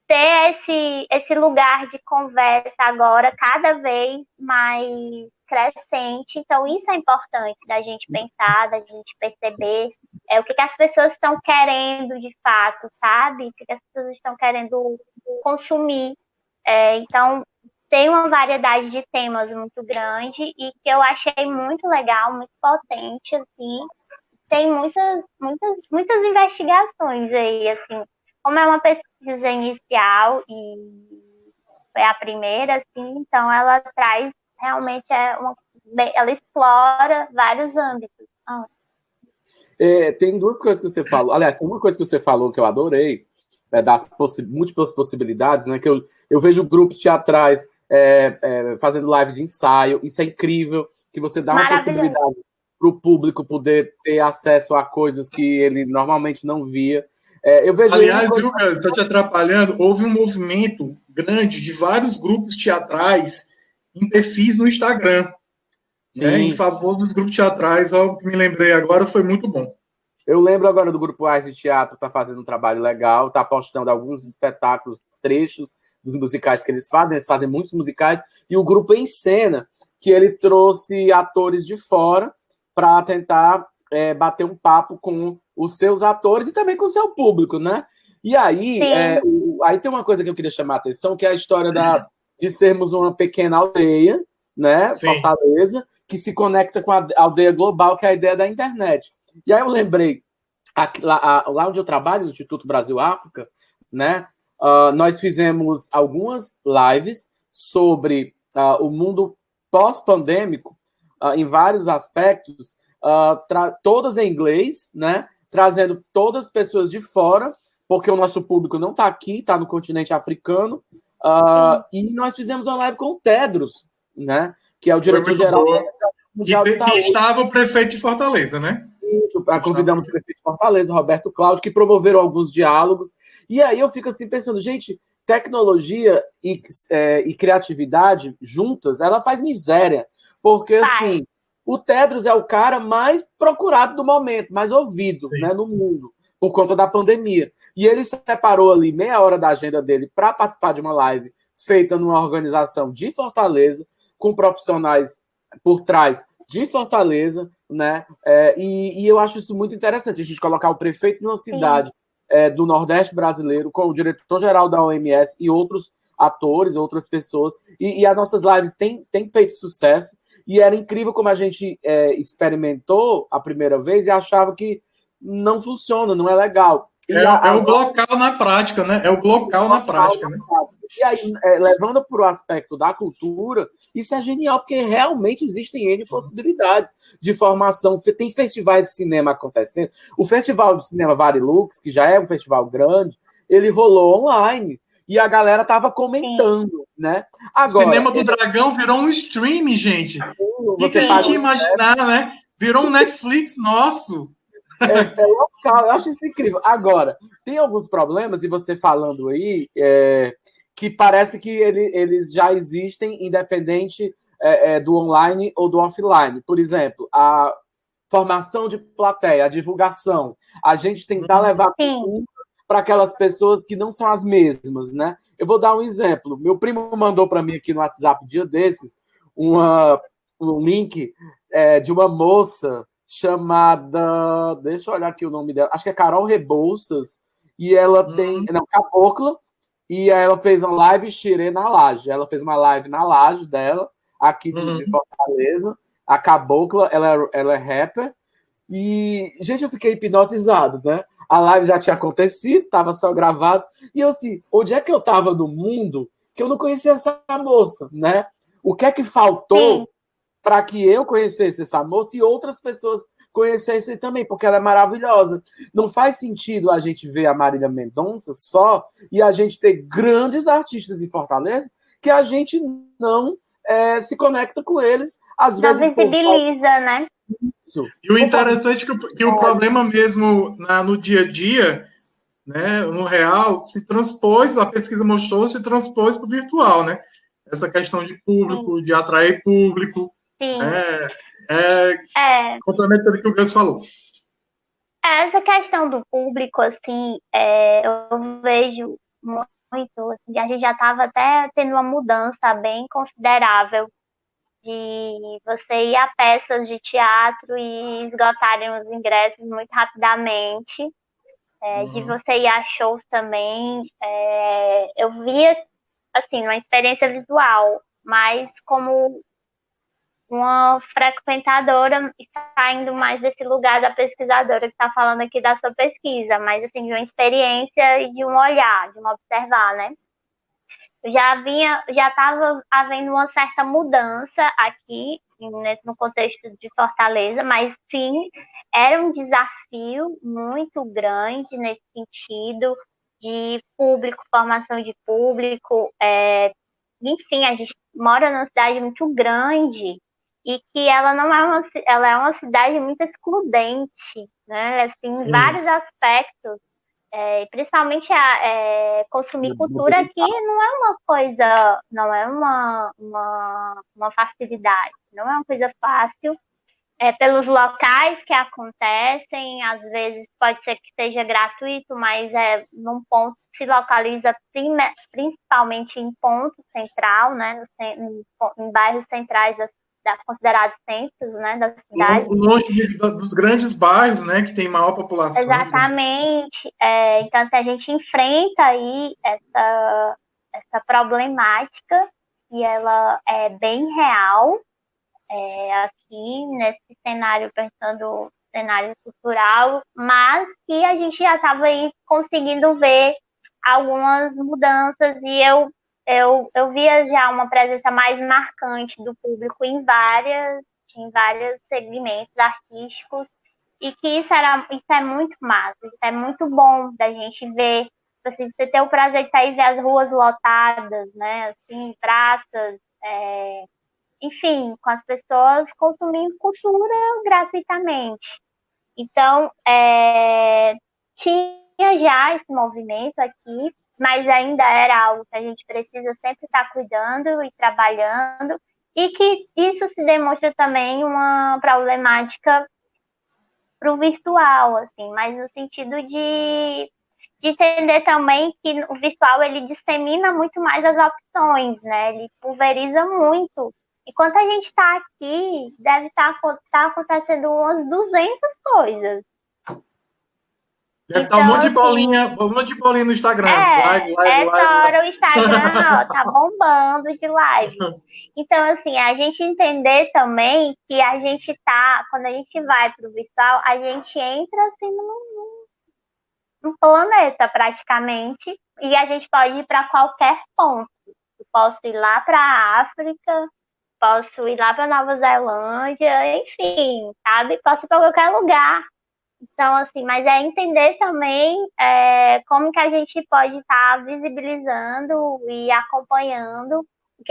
ter esse lugar de conversa agora cada vez mais crescente. Então, isso é importante da gente pensar, da gente perceber o que as pessoas estão querendo de fato, sabe? O que as pessoas estão querendo consumir. Então, tem uma variedade de temas muito grande e que eu achei muito legal, muito potente, assim. Tem muitas investigações aí, assim. Como é uma pesquisa inicial e foi a primeira, assim, então ela traz realmente ela explora vários âmbitos. Tem duas coisas que você falou. Aliás, tem uma coisa que você falou que eu adorei, das múltiplas possibilidades, né? Que eu vejo grupos teatrais fazendo live de ensaio. Isso é incrível, que você dá uma possibilidade para o público poder ter acesso a coisas que ele normalmente não via. Eu vejo. Aliás, estou te atrapalhando. Houve um movimento grande de vários grupos teatrais em perfis no Instagram, né, em favor dos grupos teatrais. Algo que me lembrei agora, foi muito bom. Eu lembro agora do Grupo Arte de Teatro, está fazendo um trabalho legal, está postando alguns espetáculos, trechos dos musicais que eles fazem muitos musicais, e o Grupo Em Cena, que ele trouxe atores de fora para tentar bater um papo com os seus atores e também com o seu público, né? E aí, aí tem uma coisa que eu queria chamar a atenção, que é a história de sermos uma pequena aldeia, né? Sim. Fortaleza, que se conecta com a aldeia global, que é a ideia da internet. E aí eu lembrei, lá onde eu trabalho, no Instituto Brasil-África, né, nós fizemos algumas lives sobre o mundo pós-pandêmico, em vários aspectos, todas em inglês, né, trazendo todas as pessoas de fora, porque o nosso público não está aqui, está no continente africano, e nós fizemos uma live com o Tedros, né, que é o diretor-geral mundial de saúde. Que estava o prefeito de Fortaleza, né? Isso, convidamos o prefeito de Fortaleza, Roberto Cláudio, que promoveram alguns diálogos. E aí eu fico assim pensando, gente, tecnologia e criatividade juntas, ela faz miséria. Porque, assim, o Tedros é o cara mais procurado do momento, mais ouvido, né, no mundo, por conta da pandemia. E ele separou ali meia hora da agenda dele para participar de uma live feita numa organização de Fortaleza, com profissionais por trás de Fortaleza, né? E eu acho isso muito interessante, a gente colocar o prefeito de uma cidade do Nordeste brasileiro, com o diretor-geral da OMS e outros atores, outras pessoas, e as nossas lives têm feito sucesso, e era incrível como a gente experimentou a primeira vez e achava que não funciona, não é legal. É o local na prática, né? É o local na prática, né? E aí, levando para o aspecto da cultura, isso é genial, porque realmente existem N possibilidades de formação. Tem festivais de cinema acontecendo. O Festival de Cinema Varilux, que já é um festival grande, ele rolou online. E a galera tava comentando, né? Agora, o Cinema do Dragão virou um stream, gente. O que a gente ia imaginar, né? Virou um Netflix nosso. É local, eu acho isso incrível. Agora, tem alguns problemas, e você falando aí, que parece que eles já existem independente do online ou do offline. Por exemplo, a formação de plateia, a divulgação, a gente tentar levar para aquelas pessoas que não são as mesmas, né? Eu vou dar um exemplo. Meu primo mandou para mim aqui no WhatsApp, um dia desses, um link de uma moça chamada... Deixa eu olhar aqui o nome dela. Acho que é Carol Rebouças. E ela tem... Não, Cabocla. E aí ela fez uma live Xirê na Laje. Ela fez uma live na Laje dela, aqui de Fortaleza. A Cabocla, ela é rapper. E, gente, eu fiquei hipnotizado, né? A live já tinha acontecido, estava só gravado. E eu assim, onde é que eu estava no mundo que eu não conhecia essa moça, né? O que é que faltou para que eu conhecesse essa moça e outras pessoas conhecessem também, porque ela é maravilhosa. Não faz sentido a gente ver a Marília Mendonça só e a gente ter grandes artistas em Fortaleza que a gente não se conecta com eles. Às não vezes visibiliza, né? Isso. E o interessante é que o problema mesmo no dia a dia, né, no real, se transpôs, a pesquisa mostrou, se transpôs para o virtual, né? Essa questão de público, de atrair público, complemento tudo que o Gus falou. Essa questão do público, assim, eu vejo muito, assim, a gente já estava até tendo uma mudança bem considerável de você ir a peças de teatro e esgotarem os ingressos muito rapidamente, de você ir a shows também. Eu via, assim, uma experiência visual, mas como uma frequentadora saindo mais desse lugar da pesquisadora que está falando aqui da sua pesquisa, mas assim, de uma experiência e de um olhar, de um observar, né? Já estava havendo uma certa mudança aqui no contexto de Fortaleza, mas sim, era um desafio muito grande nesse sentido de público, formação de público. Enfim, a gente mora numa cidade muito grande e que ela não ela é uma cidade muito excludente, né? Assim, em vários aspectos. Principalmente consumir cultura aqui não é uma coisa, não é uma facilidade, não é uma coisa fácil. Pelos locais que acontecem, às vezes pode ser que seja gratuito, mas num ponto se localiza principalmente em ponto central, né, em bairros centrais considerados centros, né, da cidade. Longe dos grandes bairros, né, que tem maior população. Exatamente. Então, se a gente enfrenta aí essa problemática, e ela é bem real, aqui nesse cenário, pensando cenário cultural, mas que a gente já estava aí conseguindo ver algumas mudanças e eu via já uma presença mais marcante do público em vários segmentos artísticos, e que isso é muito massa, isso é muito bom da gente ver, assim, você ter o prazer de sair e ver as ruas lotadas, né, assim, praças, enfim, com as pessoas consumindo cultura gratuitamente. Então, tinha já esse movimento aqui, mas ainda era algo que a gente precisa sempre estar cuidando e trabalhando, e que isso se demonstra também uma problemática para o virtual, assim, mas no sentido de entender também que o virtual ele dissemina muito mais as opções, né? Ele pulveriza muito. Enquanto a gente está aqui, deve estar acontecendo umas 200 coisas. Deve estar um monte de bolinha no Instagram. Live. Hora o Instagram tá bombando de live. Então, assim, a gente entender também que a gente quando a gente vai para o virtual, a gente entra assim num planeta praticamente, e a gente pode ir para qualquer ponto. Eu posso ir lá para a África, posso ir lá para Nova Zelândia, enfim, sabe? Posso ir para qualquer lugar. Então, assim, mas é entender também como que a gente pode estar visibilizando e acompanhando o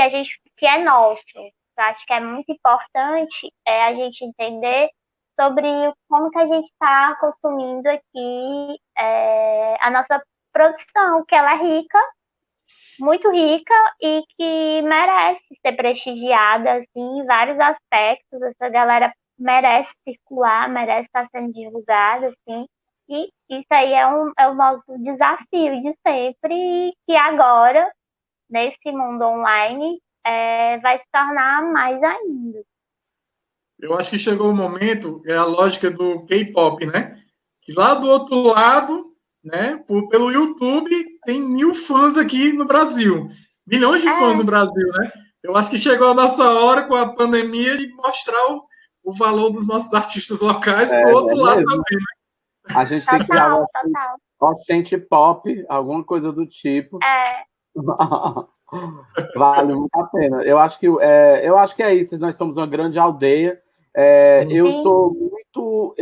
que é nosso. Eu acho que é muito importante a gente entender sobre como que a gente está consumindo aqui a nossa produção, que ela é rica, muito rica, e que merece ser prestigiada assim, em vários aspectos. Essa galera merece circular, merece estar sendo divulgada, assim, e isso aí é o nosso desafio de sempre, e que agora, nesse mundo online, vai se tornar mais ainda. Eu acho que chegou o momento, é a lógica do K-pop, né? Que lá do outro lado, né, pelo YouTube, tem 1000 fãs aqui no Brasil. Milhões de fãs no Brasil, né? Eu acho que chegou a nossa hora com a pandemia de mostrar o valor dos nossos artistas locais pro outro lado também, né? A gente tem que criar um Oxente Pop, alguma coisa do tipo. Vale muito a pena. Eu acho que é isso. Nós somos uma grande aldeia. Eu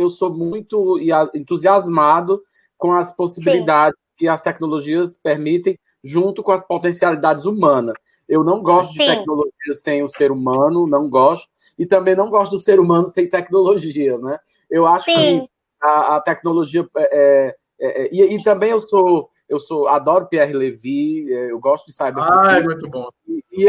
sou muito entusiasmado com as possibilidades que as tecnologias permitem, junto com as potencialidades humanas. Eu não gosto de tecnologia sem o ser humano, não gosto, e também não gosto do ser humano sem tecnologia, né? Eu acho que a tecnologia e também adoro Pierre Levy, eu gosto de cyberpunk. É muito bom. E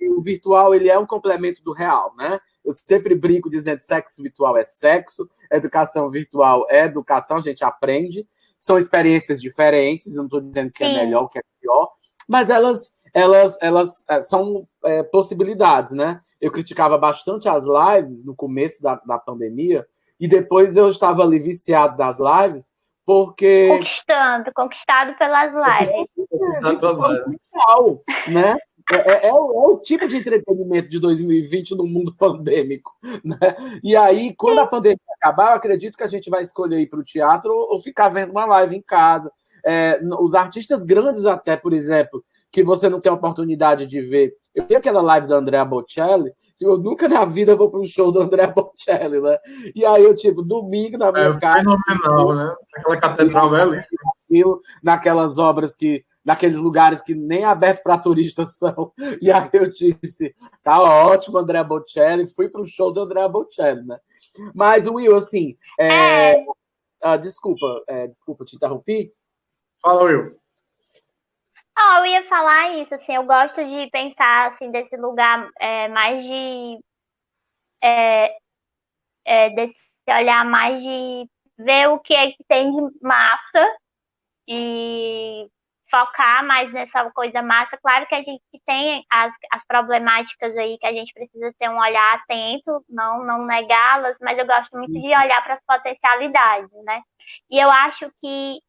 o virtual ele é um complemento do real, né? Eu sempre brinco dizendo sexo virtual é sexo, educação virtual é educação, a gente aprende, são experiências diferentes, não estou dizendo que é melhor, que é pior, mas elas são possibilidades, né? Eu criticava bastante as lives no começo da pandemia, e depois eu estava ali viciado das lives, porque... Conquistado pelas lives. Virtual, né? É o tipo de entretenimento de 2020 no mundo pandêmico, né? E aí, quando a pandemia acabar, eu acredito que a gente vai escolher ir para o teatro ou ficar vendo uma live em casa. Os artistas grandes até, por exemplo, que você não tem a oportunidade de ver. Eu vi aquela live da Andrea Bocelli, eu nunca na vida vou para um show do Andrea Bocelli, né? E aí eu, domingo na minha casa... Fenomenal, né? Aquela catedral belíssima. Naquelas obras naqueles lugares que nem aberto para turistas são. E aí eu disse, tá ótimo, Andrea Bocelli, fui para o show do Andrea Bocelli, né? Mas, Will, assim... Desculpa, te interrompi? Fala, Will. Eu ia falar isso, assim, eu gosto de pensar, assim, desse lugar mais desse olhar mais de ver o que é que tem de massa e focar mais nessa coisa massa. Claro que a gente tem as problemáticas aí que a gente precisa ter um olhar atento, não negá-las, mas eu gosto muito de olhar para as potencialidades, né? E eu acho que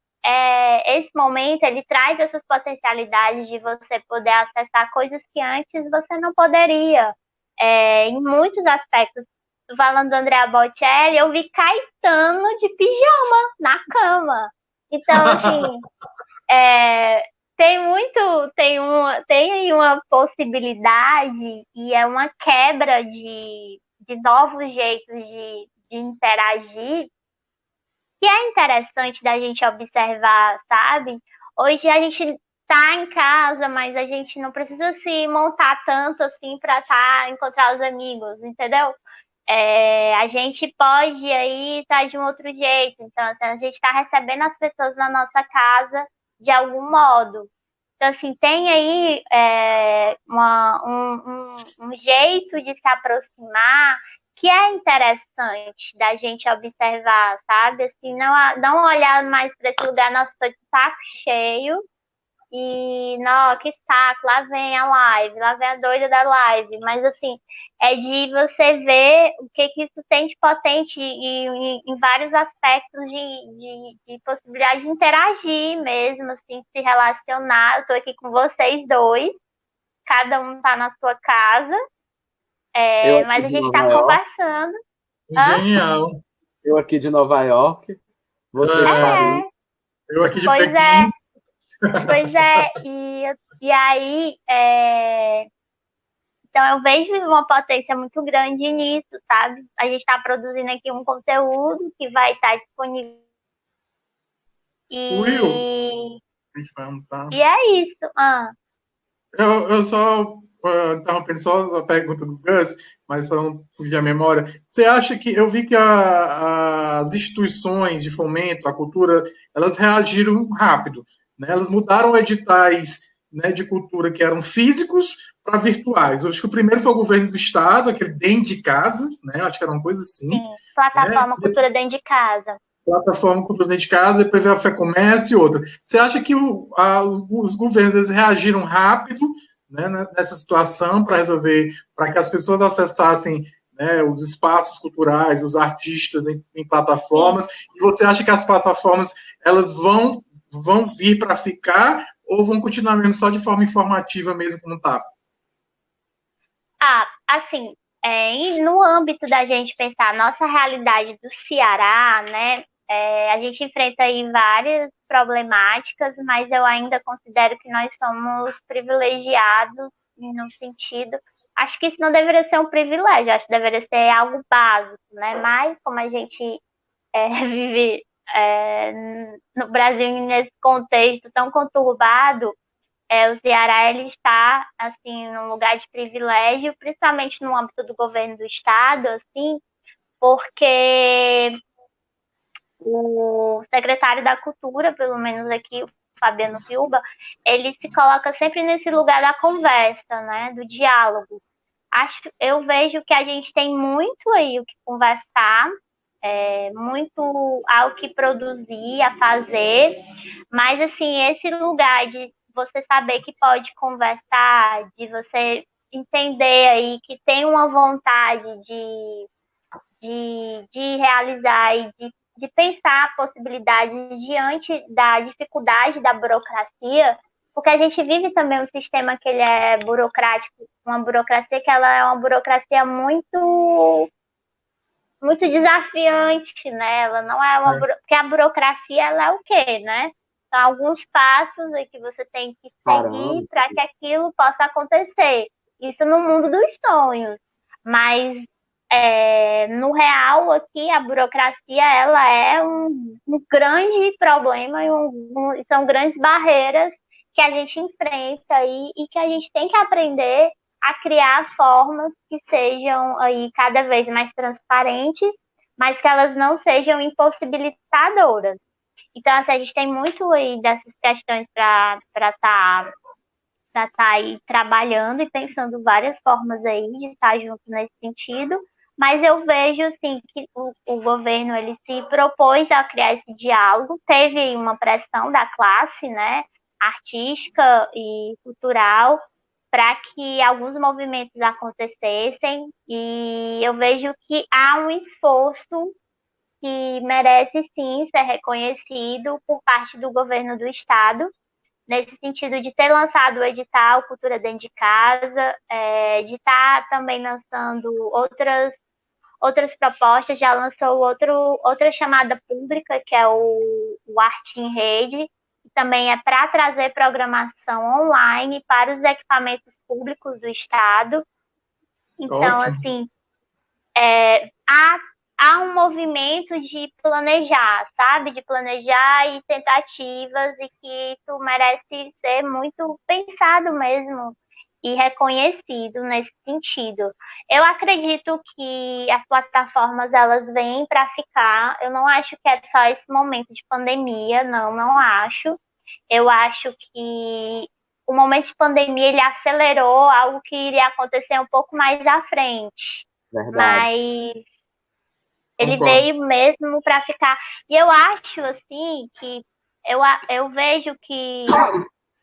esse momento, ele traz essas potencialidades de você poder acessar coisas que antes você não poderia, em muitos aspectos. falando do Andrea Bocelli, eu vi Caetano de pijama na cama. Então, assim, tem aí uma possibilidade e é uma quebra de novos jeitos de interagir que é interessante da gente observar, sabe? Hoje a gente tá em casa, mas a gente não precisa se montar tanto assim para encontrar os amigos, entendeu? A gente pode aí estar de um outro jeito. Então, assim, a gente está recebendo as pessoas na nossa casa de algum modo. Então, assim, tem aí um jeito de se aproximar que é interessante da gente observar, sabe? Assim, não olhar mais para esse lugar, nossa, tô de saco cheio, e, não, que saco, lá vem a live, lá vem a doida da live. Mas, assim, é de você ver o que isso tem de potente em vários aspectos de possibilidade de interagir mesmo, assim, se relacionar. Eu tô aqui com vocês dois, cada um tá na sua casa, mas a gente tá conversando. Genial. Eu aqui de Nova York, você de Paris. Eu aqui de Pois Pequim. Pois é, e aí, então eu vejo uma potência muito grande nisso, sabe? A gente está produzindo aqui um conteúdo que vai estar disponível. Will, E é isso. Eu só interrompendo só a pergunta do Gus, mas para não fugir a memória. Você acha que eu vi que as instituições de fomento à cultura elas reagiram rápido, né? Elas mudaram editais, né, de cultura que eram físicos para virtuais. Eu acho que o primeiro foi o governo do estado, aquele dentro de casa, né? Acho que era uma coisa assim. Sim, plataforma, né? Cultura dentro de casa. Plataforma Cultura dentro de casa, depois veio a FEComércio e outra. Você acha que os governos eles reagiram rápido, né, nessa situação para resolver, para que as pessoas acessassem, né, os espaços culturais, os artistas em plataformas? Sim. E você acha que as plataformas elas vão vir para ficar ou vão continuar mesmo só de forma informativa mesmo como estava? Assim, no âmbito da gente pensar a nossa realidade do Ceará, né? A gente enfrenta aí várias problemáticas, mas eu ainda considero que nós somos privilegiados no sentido. Acho que isso não deveria ser um privilégio, acho que deveria ser algo básico, né? Mas como a gente vive no Brasil nesse contexto tão conturbado, o Ceará ele está assim num lugar de privilégio, principalmente no âmbito do governo do estado, assim, porque o secretário da Cultura, pelo menos aqui, o Fabiano Vilba, ele se coloca sempre nesse lugar da conversa, né, do diálogo. Eu vejo que a gente tem muito aí o que conversar, muito ao que produzir, a fazer, mas assim, esse lugar de você saber que pode conversar, de você entender aí que tem uma vontade de realizar e de pensar possibilidades diante da dificuldade da burocracia, porque a gente vive também um sistema que ele é burocrático, uma burocracia que ela é uma burocracia muito muito desafiante, né? Ela não é uma porque a burocracia ela é o quê, né? São alguns passos aí que você tem que seguir para que aquilo possa acontecer. Isso no mundo dos sonhos, mas no real aqui a burocracia ela é um grande problema e são grandes barreiras que a gente enfrenta aí e que a gente tem que aprender a criar formas que sejam aí cada vez mais transparentes, mas que elas não sejam impossibilitadoras. Então, assim, a gente tem muito aí dessas questões para estar aí trabalhando e pensando várias formas aí de estar junto nesse sentido, mas eu vejo, assim, que o governo, ele se propôs a criar esse diálogo, teve uma pressão da classe, né, artística e cultural, para que alguns movimentos acontecessem, e eu vejo que há um esforço que merece sim ser reconhecido por parte do governo do estado, nesse sentido de ter lançado o edital Cultura Dentro de Casa, de estar também lançando outras propostas, já lançou outra chamada pública, que é o Arte em Rede, que também é para trazer programação online para os equipamentos públicos do Estado. Então, Ótimo. assim, há um movimento de planejar, sabe? De planejar e tentativas, e que isso merece ser muito pensado mesmo e reconhecido nesse sentido. Eu acredito que as plataformas, elas vêm para ficar. Eu não acho que é só esse momento de pandemia, não acho. Eu acho que o momento de pandemia, ele acelerou algo que iria acontecer um pouco mais à frente. Verdade. Mas ele Concordo. veio mesmo para ficar. E eu acho, assim, que eu vejo que,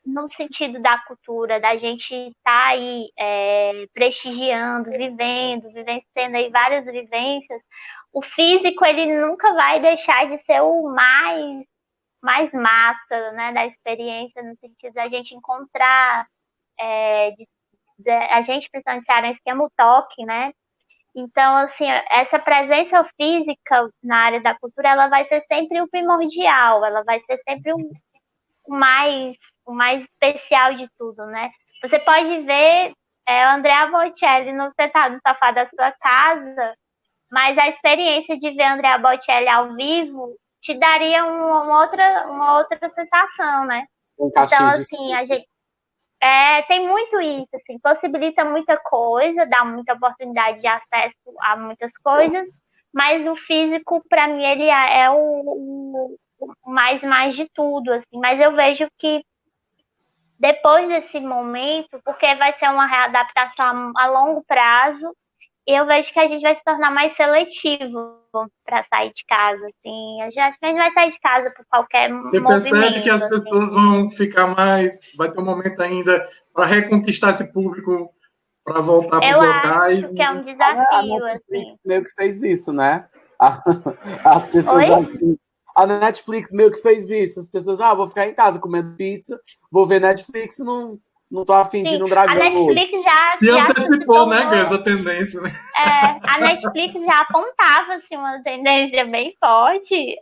no sentido da cultura, da gente estar aí prestigiando, vivenciando aí várias vivências, o físico, ele nunca vai deixar de ser o mais massa, né, da experiência, no sentido da gente encontrar, a gente, principalmente cearense, que ama o toque, né? Então, assim, essa presença física na área da cultura, ela vai ser sempre o primordial, ela vai ser sempre o mais especial de tudo, né? Você pode ver o Andrea Bocelli sentado no sofá da sua casa, mas a experiência de ver Andrea Bocelli ao vivo te daria uma outra sensação, né? Então, assim, a gente tem muito isso, assim, possibilita muita coisa, dá muita oportunidade de acesso a muitas coisas, mas o físico, para mim, ele é o mais de tudo, assim. Mas eu vejo que depois desse momento, porque vai ser uma readaptação a longo prazo, eu vejo que a gente vai se tornar mais seletivo para sair de casa, assim. A gente vai sair de casa por qualquer Você movimento. percebe que as pessoas vão ficar mais... Vai ter um momento ainda para reconquistar esse público, para voltar para os locais. Eu acho que é um desafio, assim. Meio que fez isso, né? As pessoas... Oi? A Netflix meio que fez isso. As pessoas, vou ficar em casa comendo pizza, vou ver Netflix, não tô afim de ir no Dragão. A Netflix hoje. Se antecipou, né, essa tendência, né? A Netflix já apontava assim, uma tendência bem forte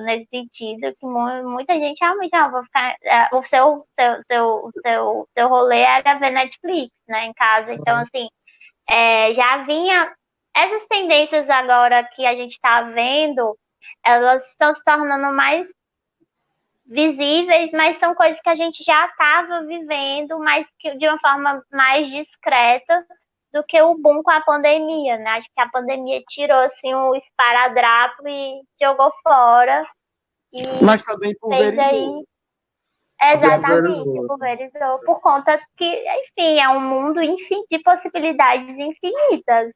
nesse sentido, que muita gente realmente vou ficar. O seu rolê era ver Netflix, né, em casa. Então, assim, já vinha. Essas tendências agora que a gente está vendo, elas estão se tornando mais visíveis, mas são coisas que a gente já estava vivendo, mas que de uma forma mais discreta do que o boom com a pandemia, né? Acho que a pandemia tirou assim o esparadrapo e jogou fora. Mas também pulverizou. Exatamente, pulverizou por conta que, enfim, é um mundo de possibilidades infinitas.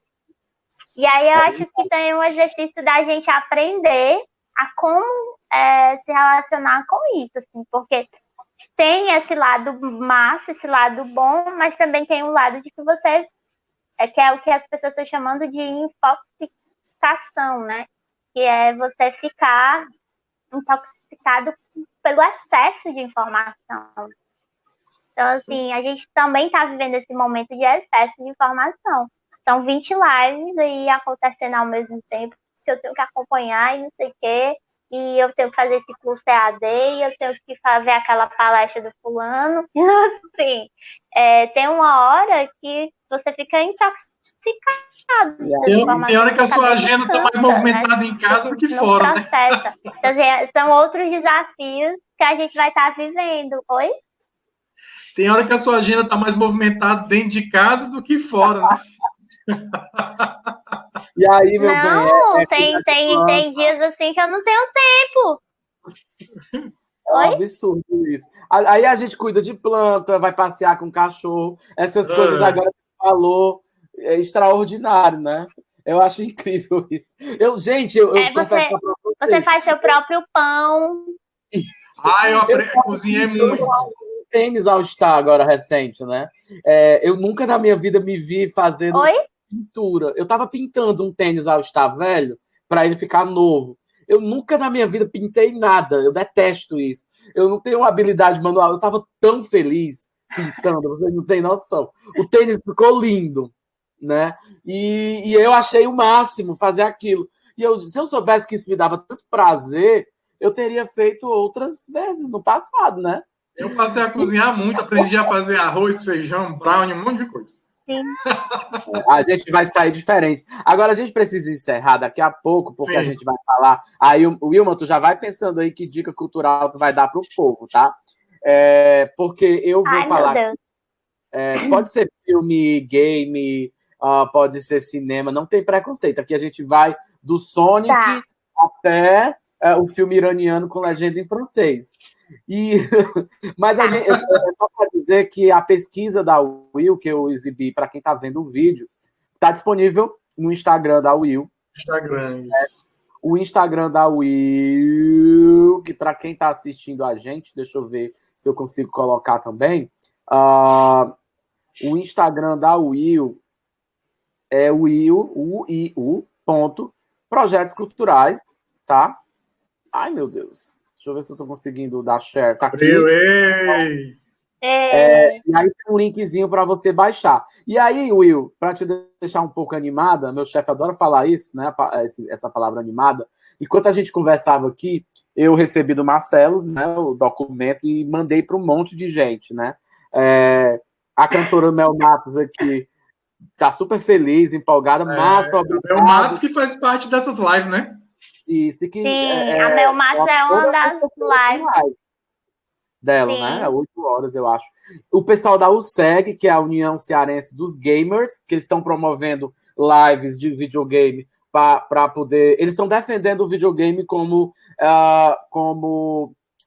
E aí eu acho que tem um exercício da gente aprender a como se relacionar com isso, assim, porque tem esse lado massa, esse lado bom, mas também tem um lado de que você, que é o que as pessoas estão chamando de intoxicação, né? Que é você ficar intoxicado pelo excesso de informação. Então, assim, a gente também está vivendo esse momento de excesso de informação. São 20 lives aí acontecendo ao mesmo tempo, que eu tenho que acompanhar e não sei o quê, e eu tenho que fazer esse curso EAD, e eu tenho que fazer aquela palestra do fulano. Assim, tem uma hora que você fica intoxicado. Tem hora que a sua agenda está mais movimentada, né, em casa do que fora, né? Então, são outros desafios que a gente vai estar vivendo. Oi? Tem hora que a sua agenda está mais movimentada dentro de casa do que fora, né? E aí, meu bem? Tem dias assim que eu não tenho tempo. É um absurdo isso. Aí a gente cuida de planta, vai passear com o cachorro. Essas coisas agora que você falou, é extraordinário, né? Eu acho incrível isso. Gente, eu confesso pra vocês. Você faz seu próprio pão. Eu cozinhei muito. Tênis All-Star agora recente, né? Eu nunca na minha vida me vi fazendo pintura. Eu tava pintando um tênis All-Star velho para ele ficar novo. Eu nunca na minha vida pintei nada. Eu detesto isso. Eu não tenho uma habilidade manual. Eu tava tão feliz pintando, você não tem noção. O tênis ficou lindo. né? E eu achei o máximo fazer aquilo. E se eu soubesse que isso me dava tanto prazer, eu teria feito outras vezes no passado, né? Eu passei a cozinhar muito, aprendi a fazer arroz, feijão, brownie, um monte de coisa. Sim. A gente vai sair diferente. Agora a gente precisa encerrar daqui a pouco, porque a Sim. gente vai falar. Aí, Wilma, tu já vai pensando aí que dica cultural tu vai dar pro povo, tá? Porque eu vou falar. Pode ser filme, game, pode ser cinema, não tem preconceito. Aqui a gente vai do Sonic até o filme iraniano com legenda em francês. Mas a gente, só para dizer que a pesquisa da Will, que eu exibi para quem está vendo o vídeo, está disponível no Instagram da Will. Instagram, isso. O Instagram da Will, que para quem está assistindo a gente, deixa eu ver se eu consigo colocar também. O Instagram da Will é Projetos Culturais, tá? Ai, meu Deus. Deixa eu ver se eu tô conseguindo dar share. Tá aqui. Ei! E aí tem um linkzinho para você baixar. E aí, Will, para te deixar um pouco animada, meu chefe adora falar isso, né? Essa palavra animada. Enquanto a gente conversava aqui, eu recebi do Marcelo, né, o documento e mandei para um monte de gente, né? A cantora Mel Matos aqui tá super feliz, empolgada, mas obrigado. Mel Matos que faz parte dessas lives, né? Isso, Sim, a Mel Matos é uma das lives dela, né? 8 horas, eu acho. O pessoal da USEG, que é a União Cearense dos Gamers, que eles estão promovendo lives de videogame para poder... Eles estão defendendo o videogame como,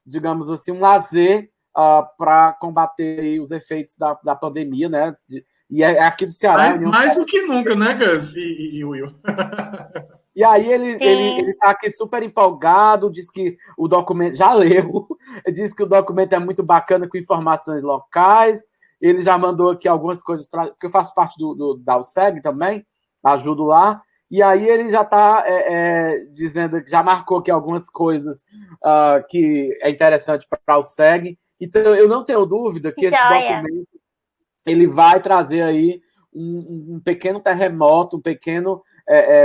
digamos assim, um lazer para combater os efeitos da pandemia, né? E aqui do Ceará... Mais do que nunca, né, Gus e Will? E aí ele tá aqui super empolgado, diz que o documento, já leu, diz que o documento é muito bacana com informações locais, ele já mandou aqui algumas coisas, que eu faço parte da USEG também, ajudo lá, e aí ele já está dizendo, já marcou aqui algumas coisas que é interessante para a USEG, então eu não tenho dúvida que esse documento ele vai trazer aí um pequeno terremoto, um pequeno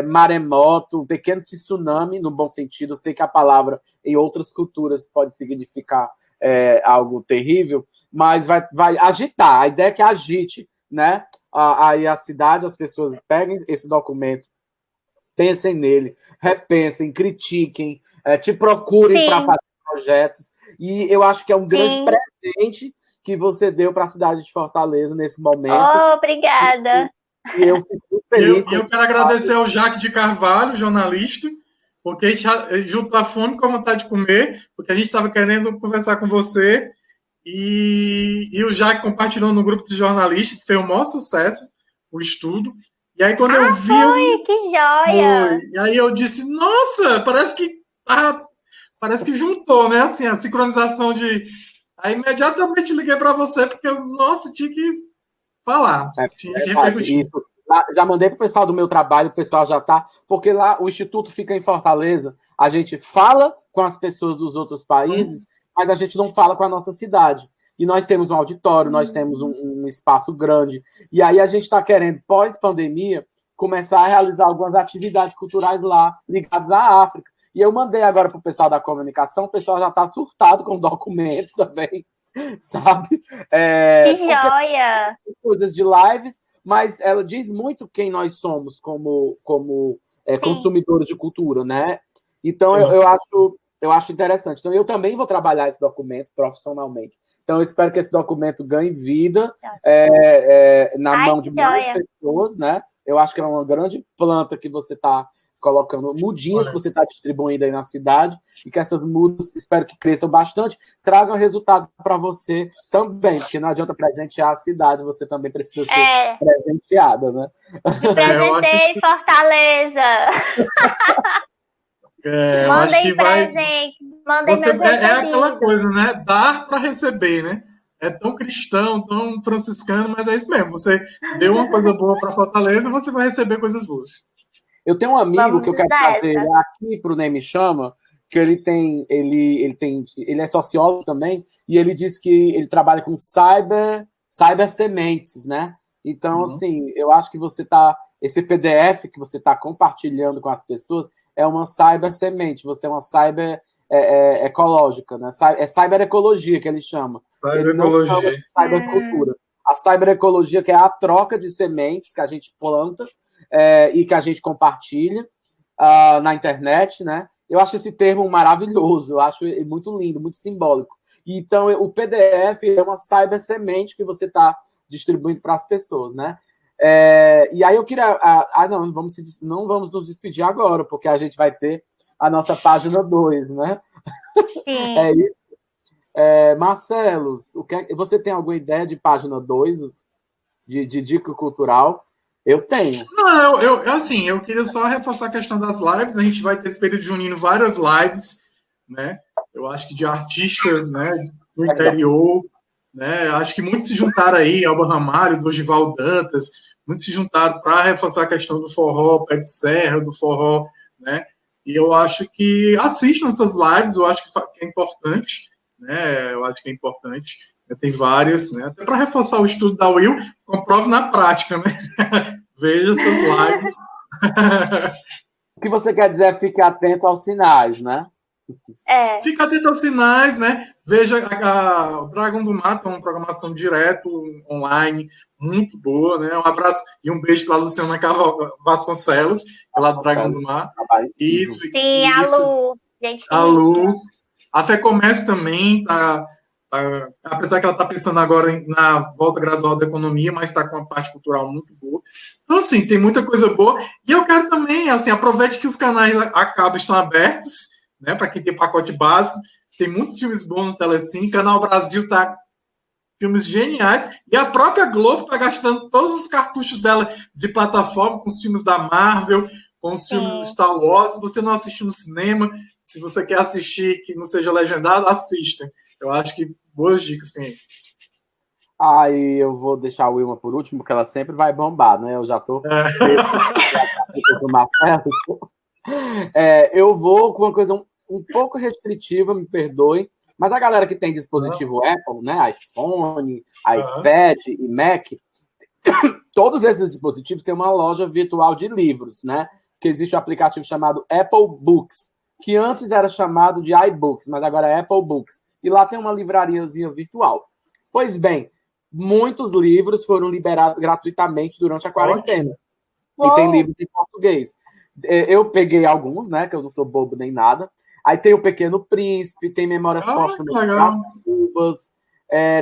maremoto, um pequeno tsunami, no bom sentido. Eu sei que a palavra em outras culturas pode significar algo terrível, mas vai agitar. A ideia é que agite, né? Aí a cidade, as pessoas peguem esse documento, pensem nele, repensem, critiquem, te procurem para fazer projetos. E eu acho que é um grande presente que você deu para a cidade de Fortaleza nesse momento. Obrigada. E eu fico muito feliz. Eu quero agradecer ao Jaque de Carvalho, jornalista, porque a gente juntou a fome com a vontade de comer, porque a gente estava querendo conversar com você. E o Jaque compartilhou no grupo de jornalistas, que foi o maior sucesso, o estudo. E aí, quando eu vi. Que joia! E aí eu disse: nossa, parece que juntou, né? Assim, a sincronização de. Aí imediatamente liguei para você, porque, nossa, tinha que falar. Tinha que repercutir. Isso. Já mandei para o pessoal do meu trabalho, o pessoal já está. Porque lá o Instituto fica em Fortaleza, a gente fala com as pessoas dos outros países, mas a gente não fala com a nossa cidade. E nós temos um auditório, nós temos um espaço grande. E aí a gente está querendo, pós-pandemia, começar a realizar algumas atividades culturais lá, ligadas à África. E eu mandei agora para o pessoal da comunicação, o pessoal já está surtado com o documento também, sabe? Que joia! Coisas de lives, mas ela diz muito quem nós somos como consumidores de cultura, né? Então, eu acho interessante. Então, eu também vou trabalhar esse documento profissionalmente. Então, eu espero que esse documento ganhe vida na mão de muitas pessoas, né? Eu acho que é uma grande planta que você está colocando, mudinhas que você está distribuindo aí na cidade, e que essas mudas, espero que cresçam bastante, tragam resultado para você também, porque não adianta presentear a cidade, você também precisa ser presenteada, né? Me presentei, Fortaleza! Mandem presente, mandem meus recebidos. É aquela coisa, né? Dar para receber, né? É tão cristão, tão franciscano, mas é isso mesmo. Você deu uma coisa boa para Fortaleza e você vai receber coisas boas. Eu tenho um amigo que eu quero trazer aqui para o Nem Me Chama, que ele é sociólogo também, e ele diz que ele trabalha com cyber sementes, né? Então, assim, eu acho que você tá. Esse PDF que você está compartilhando com as pessoas é uma cyber semente, você é uma cyber ecológica, né? É cyberecologia que eles chamam. Ele não chama de cybercultura. A cyberecologia, que é a troca de sementes que a gente planta e que a gente compartilha na internet, né? Eu acho esse termo maravilhoso, eu acho muito lindo, muito simbólico. Então, o PDF é uma cyber semente que você está distribuindo para as pessoas, né? E aí eu queria... não vamos nos despedir agora, porque a gente vai ter a nossa página 2, né? Sim. É isso. Marcelos, você tem alguma ideia de página 2 de dica cultural? Eu tenho. Não, eu queria só reforçar a questão das lives. A gente vai ter esse período junino várias lives, né? Eu acho que de artistas, né, do interior, né? Acho que muitos se juntaram aí, Alba Ramalho, Dorival Dantas, muitos se juntaram para reforçar a questão do forró, pé de serra, do forró, né? E eu acho que assistam essas lives, eu acho que é importante, né? Eu acho que é importante. Tem várias, né? Até para reforçar o estudo da Will, comprove na prática, né? Veja essas lives. O que você quer dizer é ficar atento aos sinais, né? Fica atento aos sinais, né? Veja o Dragão do Mar, uma programação direto, online, muito boa, né? Um abraço e um beijo para a Luciana Vasconcelos, lá do Dragão do Mar. Isso. Sim, isso. a Lu. Gente, a Lu. A Fé Comércio também apesar que ela está pensando agora na volta gradual da economia, mas está com uma parte cultural muito boa. Então, assim, tem muita coisa boa. E eu quero também, assim, aproveite que os canais a cabo estão abertos, né, para quem tem pacote básico. Tem muitos filmes bons no Telecine. Canal Brasil tá filmes geniais. E a própria Globo está gastando todos os cartuchos dela de plataforma com os filmes da Marvel, com os filmes de Star Wars. Se você não assistiu no cinema, se você quer assistir que não seja legendado, assista. Eu acho que boas dicas tem. E eu vou deixar a Wilma por último, porque ela sempre vai bombar, né? Eu já tô... Eu vou com uma coisa um pouco restritiva, me perdoem, mas a galera que tem dispositivo Apple, né? iPhone, iPad e Mac, todos esses dispositivos têm uma loja virtual de livros, né? Que existe um aplicativo chamado Apple Books, que antes era chamado de iBooks, mas agora é Apple Books. E lá tem uma livrariazinha virtual. Pois bem, muitos livros foram liberados gratuitamente durante a quarentena. E tem livros em português. Eu peguei alguns, né? Que eu não sou bobo nem nada. Aí tem o Pequeno Príncipe, tem Memórias Póstumas das Cubas,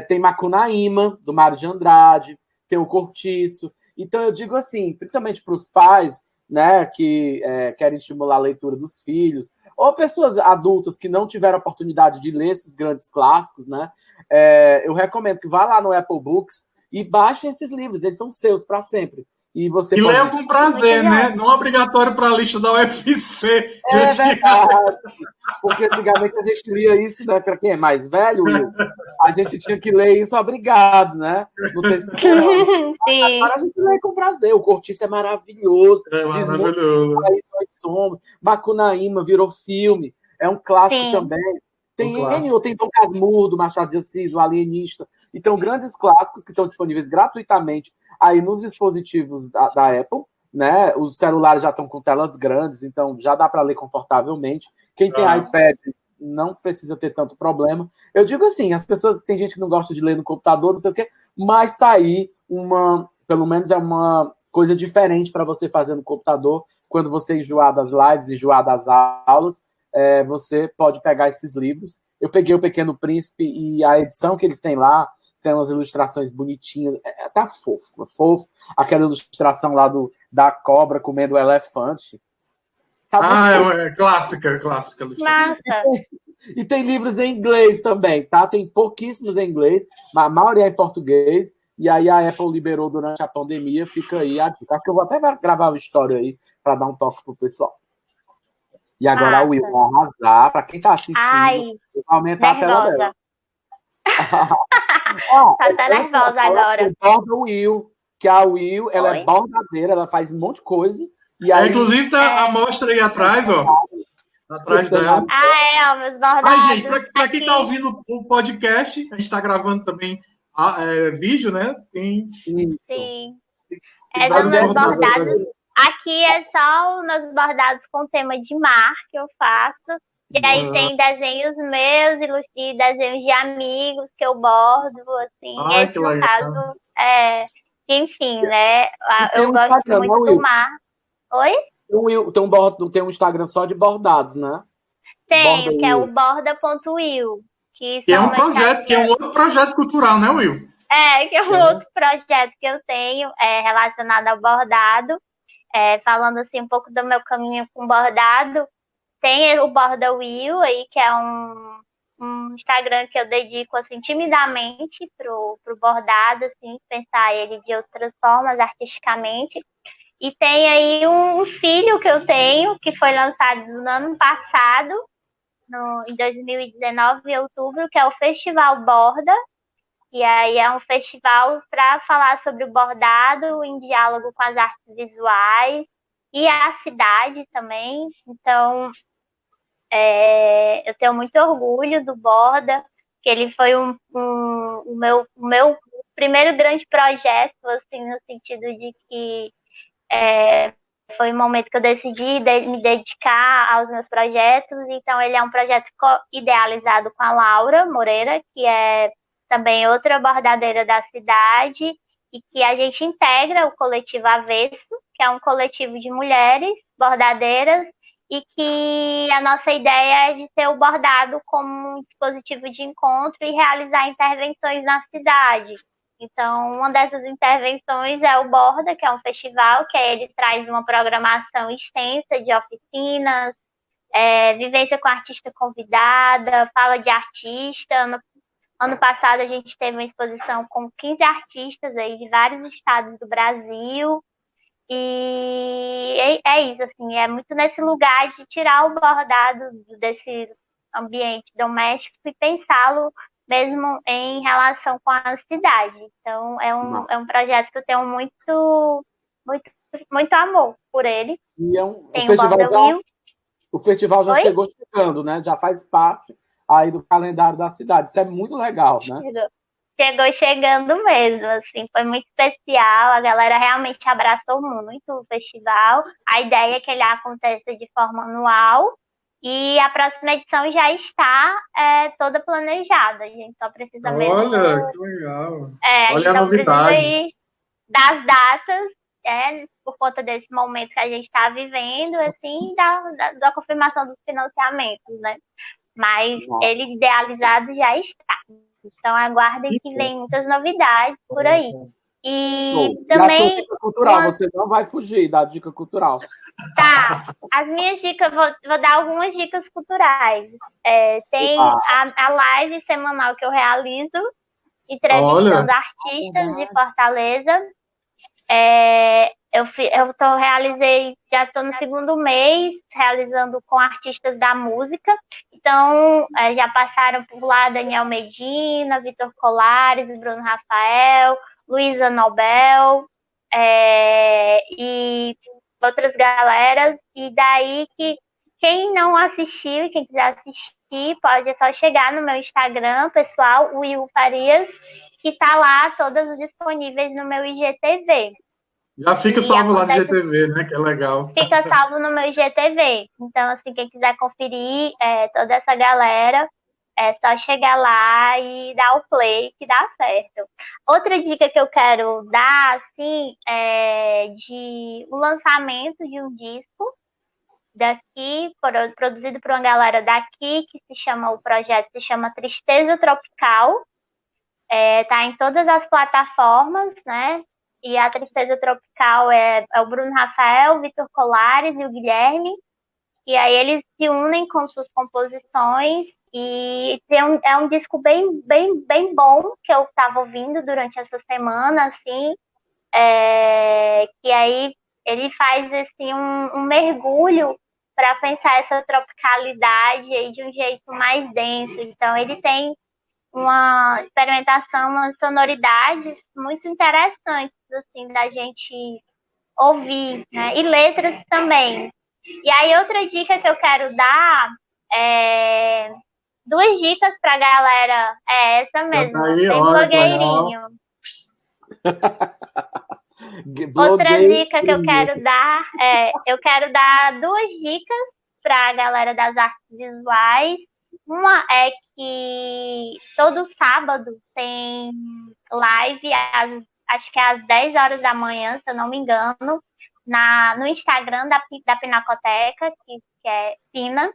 tem Macunaíma, do Mário de Andrade, tem o Cortiço. Então eu digo assim, principalmente para os pais, né, que querem estimular a leitura dos filhos, ou pessoas adultas que não tiveram oportunidade de ler esses grandes clássicos, né, eu recomendo que vá lá no Apple Books e baixem esses livros, eles são seus para sempre. E leia com prazer, né? Não obrigatório para a lista da UFC. É verdade. Porque antigamente a gente lia isso, né? Para quem é mais velho, Will, a gente tinha que ler isso obrigado, né? No terceiro ano. Agora a gente lê com prazer. O Cortiço é maravilhoso. Maravilhoso. Nós somos. Macunaíma virou filme. É um clássico também. Tem Dom Casmurro, do Machado de Assis, o Alienista. Então, grandes clássicos que estão disponíveis gratuitamente aí nos dispositivos da Apple, né? Os celulares já estão com telas grandes, então já dá para ler confortavelmente. Quem tem iPad não precisa ter tanto problema. Eu digo assim, as pessoas, tem gente que não gosta de ler no computador, não sei o quê, mas está aí pelo menos é uma coisa diferente para você fazer no computador, quando você enjoar das lives, enjoar das aulas, você pode pegar esses livros. Eu peguei o Pequeno Príncipe e a edição que eles têm lá, tem umas ilustrações bonitinhas, tá fofo. Aquela ilustração lá da cobra comendo o elefante. Tá clássica ilustração. E tem livros em inglês também, tá? Tem pouquíssimos em inglês, a maioria é em português, e aí a Apple liberou durante a pandemia, fica aí a dica. Acho que eu vou até gravar uma história aí para dar um toque pro pessoal. E agora a Will vai arrasar, para quem tá assistindo, vai aumentar a tela dela. Tá até nervosa agora. Borda Will, que a Will, ela é bordadeira, ela faz um monte de coisa. E aí, inclusive, tá a mostra aí atrás, ó. Atrás dela. Meus bordados. Gente, para quem tá ouvindo o podcast, a gente tá gravando também vídeo, né? Tem Isso. Sim. tem São vários meus bordados. bordados. Aqui é só os meus bordados com tema de mar que eu faço. E aí Nossa. tem desenhos meus e desenhos de amigos que eu bordo, assim. Ai, Esse, que no legal. caso, enfim, né? E tem Eu um gosto Instagram, muito não, do Will? mar. Oi? Tem um Instagram só de bordados, né? Borda Tenho, que é o Will. borda.will, que Que é são um meus projeto, que é um outro projeto cultural, né, Will? que é um outro projeto que eu tenho relacionado ao bordado. Falando assim um pouco do meu caminho com bordado, tem o Borda Will aí, que é um Instagram que eu dedico assim timidamente pro bordado, assim, pensar ele de outras formas artisticamente. E tem aí um filho que eu tenho, que foi lançado no ano passado, em 2019, em outubro, que é o Festival Borda. E aí é um festival para falar sobre o bordado em diálogo com as artes visuais e a cidade também. Então, eu tenho muito orgulho do Borda, que ele foi o meu primeiro grande projeto, assim, no sentido de que foi o momento que eu decidi me dedicar aos meus projetos. Então, ele é um projeto idealizado com a Laura Moreira, que é também outra bordadeira da cidade, e que a gente integra o coletivo Avesso, que é um coletivo de mulheres bordadeiras, e que a nossa ideia é de ter o bordado como um dispositivo de encontro e realizar intervenções na cidade. Então, uma dessas intervenções é o Borda, que é um festival que ele traz uma programação extensa de oficinas, vivência com artista convidada, fala de artista. Ano passado a gente teve uma exposição com 15 artistas aí de vários estados do Brasil. E é isso, assim, é muito nesse lugar de tirar o bordado desse ambiente doméstico e pensá-lo mesmo em relação com a cidade. Então, é um projeto que eu tenho muito, muito, muito amor por ele. E Tem o Borda Will. o festival já Oi? chegou chegando, né? Já faz parte aí do calendário da cidade. Isso é muito legal, né? Chegou chegando mesmo, assim, foi muito especial, a galera realmente abraçou muito o festival, a ideia é que ele aconteça de forma anual, e a próxima edição já está toda planejada, a gente só precisa mesmo... Olha, que legal. A Olha gente a só novidade. precisa ir das datas, por conta desse momento que a gente está vivendo, assim, da confirmação dos financiamentos, né? Mas ele idealizado já está. Então aguardem que vem muitas novidades por aí. E também. E a sua dica cultural, você não vai fugir da dica cultural. Tá, as minhas dicas, vou dar algumas dicas culturais. Tem a live semanal que eu realizo, entrevistando artistas de Fortaleza. Já estou no segundo mês realizando com artistas da música. Então, já passaram por lá Daniel Medina, Vitor Colares, Bruno Rafael, Luísa Nobel, e outras galeras. E daí que quem não assistiu e quem quiser assistir, pode só chegar no meu Instagram pessoal, Will Farias, que está lá todas disponíveis no meu IGTV. Já fica salvo lá no IGTV, né? Que é legal. Fica salvo no meu IGTV. Então, assim, quem quiser conferir toda essa galera, é só chegar lá e dar o play que dá certo. Outra dica que eu quero dar, assim, é de o lançamento de um disco daqui, produzido por uma galera daqui, que o projeto se chama Tristeza Tropical. Tá em todas as plataformas, né? E a Tristeza Tropical é o Bruno Rafael, o Vitor Colares e o Guilherme. E aí eles se unem com suas composições e é um disco bem, bem, bem bom que eu estava ouvindo durante essa semana, assim, que aí ele faz assim um mergulho para pensar essa tropicalidade aí de um jeito mais denso. Então ele tem uma experimentação, umas sonoridades muito interessantes, assim, da gente ouvir, né? E letras também. E aí, outra dica que eu quero dar duas dicas pra galera. É essa mesmo, Aí, bem olha, blogueirinho. Outra Blogueiro. dica que eu quero dar duas dicas para a galera das artes visuais. Uma é que todo sábado tem live, acho que é às 10 horas da manhã, se eu não me engano, no Instagram da Pinacoteca, que é Pina,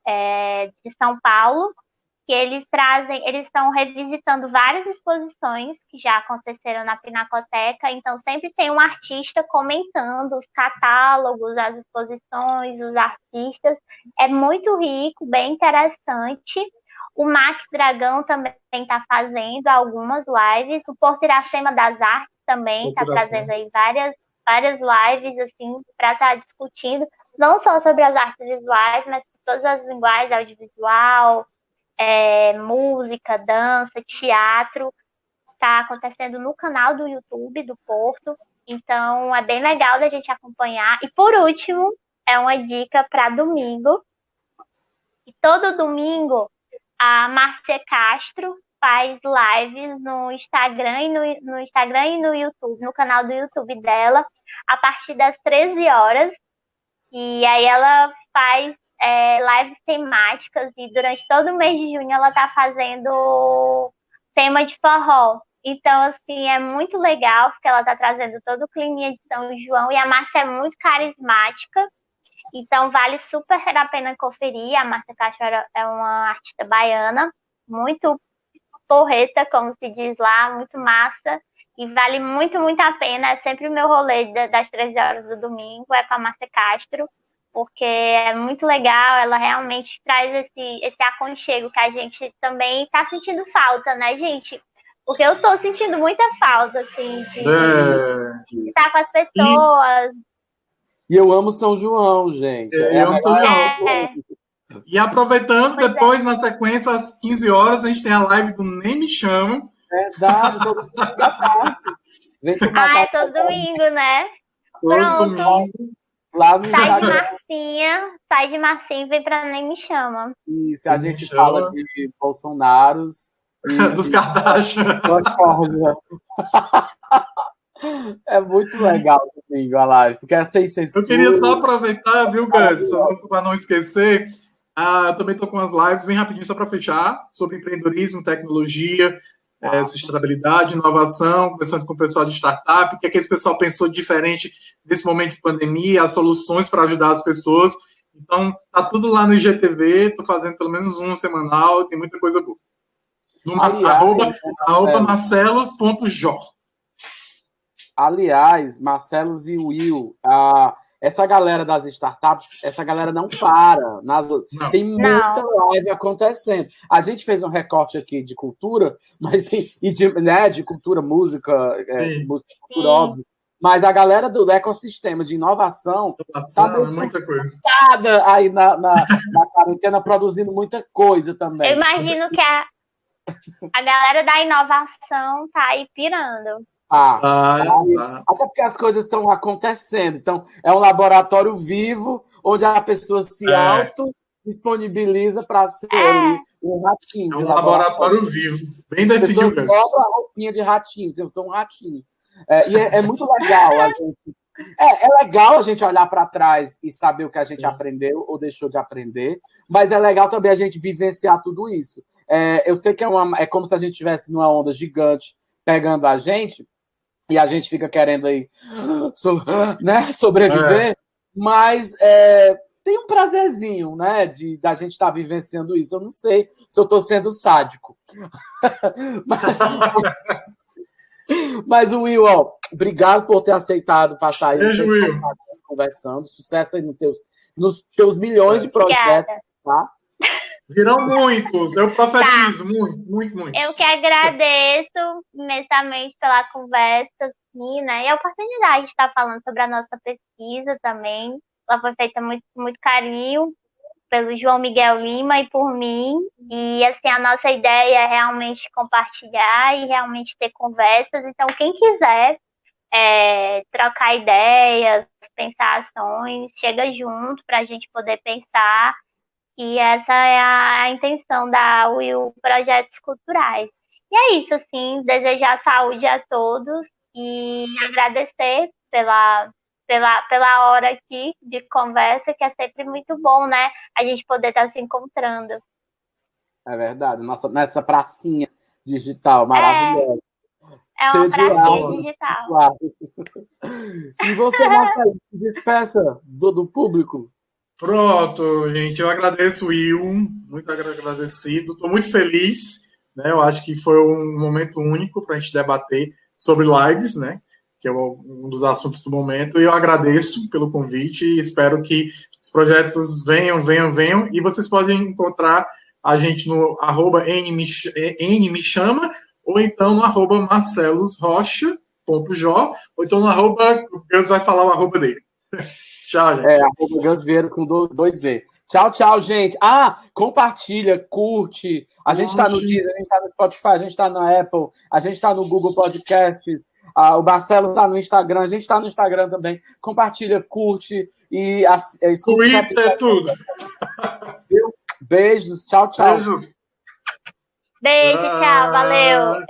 de São Paulo, que eles estão revisitando várias exposições que já aconteceram na Pinacoteca, então sempre tem um artista comentando os catálogos, as exposições, os artistas. É muito rico, bem interessante. O Max Dragão também está fazendo algumas lives. O Porto Iracema das Artes também está trazendo aí várias lives assim, para estar discutindo, não só sobre as artes visuais, mas todas as linguagens, audiovisual, música, dança, teatro. Está acontecendo no canal do YouTube do Porto. Então, é bem legal da gente acompanhar. E, por último, é uma dica para domingo. E todo domingo, a Márcia Castro faz lives no Instagram e no YouTube, no canal do YouTube dela, a partir das 13 horas. E aí ela faz lives temáticas e durante todo o mês de junho ela está fazendo tema de forró. Então, assim, é muito legal, porque ela está trazendo todo o clima de São João e a Márcia é muito carismática, então vale super a pena conferir. A Márcia Castro é uma artista baiana, muito porreta, como se diz lá, muito massa, e vale muito, muito a pena. É sempre o meu rolê das 13 horas do domingo, é com a Márcia Castro, porque é muito legal, ela realmente traz esse aconchego que a gente também está sentindo falta, né, gente? Porque eu estou sentindo muita falta, assim, de estar com as pessoas. E eu amo São João, gente. Eu amo São João. E aproveitando, depois, na sequência, às 15 horas, a gente tem a live do Nem Me Chama. Verdade, todo é todo domingo, né? Todo domingo. Lá no sai de Marcinha e vem pra Nem Me Chama. Isso, a gente fala de Bolsonaros. Dos Kardashian. É muito legal domingo a live, porque é sem censura. Eu queria só aproveitar, viu, Gus, para não esquecer, eu também estou com as lives bem rapidinho, só para fechar, sobre empreendedorismo, tecnologia, sustentabilidade, inovação, conversando com o pessoal de startup, o que é que esse pessoal pensou diferente nesse momento de pandemia, as soluções para ajudar as pessoas. Então, tá tudo lá no IGTV, estou fazendo pelo menos um semanal, tem muita coisa boa. Arroba marcelo.jor. Aliás, Marcelos e Will, essa galera das startups, essa galera não para. Tem muita live acontecendo. A gente fez um recorte aqui de cultura, mas de cultura, música, música, cultura, óbvio. Mas a galera do ecossistema de inovação está muita coisa aí na quarentena, produzindo muita coisa também. Eu imagino que a galera da inovação tá aí pirando. Até porque as coisas estão acontecendo. Então, é um laboratório vivo, onde a pessoa se auto-disponibiliza para ser ali um ratinho. É um laboratório vivo. Bem definido. Eu a roupinha de ratinho, eu sou um ratinho. E é muito legal a gente. É legal a gente olhar para trás e saber o que a gente aprendeu ou deixou de aprender, mas é legal também a gente vivenciar tudo isso. Eu sei que é como se a gente estivesse numa onda gigante pegando a gente, e a gente fica querendo aí sobreviver, mas tem um prazerzinho, né, da gente estar vivenciando isso. Eu não sei se eu estou sendo sádico. Mas, Will, obrigado por ter aceitado passar aí conversando. Sucesso aí nos teus milhões de projetos, tá? Virão muitos, eu profetizo, muito. Eu que agradeço imensamente pela conversa, assim, né? E a oportunidade de estar falando sobre a nossa pesquisa também. Ela foi feita muito, muito carinho pelo João Miguel Lima e por mim. E, assim, a nossa ideia é realmente compartilhar e realmente ter conversas. Então, quem quiser trocar ideias, pensar ações, chega junto para a gente poder pensar E essa é a intenção da Will Projetos Culturais. E é isso, assim, desejar saúde a todos e agradecer pela hora aqui de conversa, que é sempre muito bom, né? A gente poder estar se encontrando. É verdade, nessa pracinha digital maravilhosa. É uma pracinha digital. E você, Rafael, se despeça do público. Pronto, gente, eu agradeço o Will, muito agradecido, estou muito feliz, né? Eu acho que foi um momento único para a gente debater sobre lives, né? Que é um dos assuntos do momento, e eu agradeço pelo convite e espero que os projetos venham, e vocês podem encontrar a gente no @nmechama, ou então no @marcelosrocha.jó, ou então no o Gus vai falar o arroba dele. Tchau, gente. @Gus Vieiras com 2Z. Tchau, gente. Compartilha, curte. A gente está no Deezer, a gente está no Spotify, a gente está na Apple, a gente está no Google Podcast. O Marcelo está no Instagram, a gente está no Instagram também. Compartilha, curte e escuta. Twitter, tudo. Beijos, tchau. Beijos. Beijo, tchau, valeu.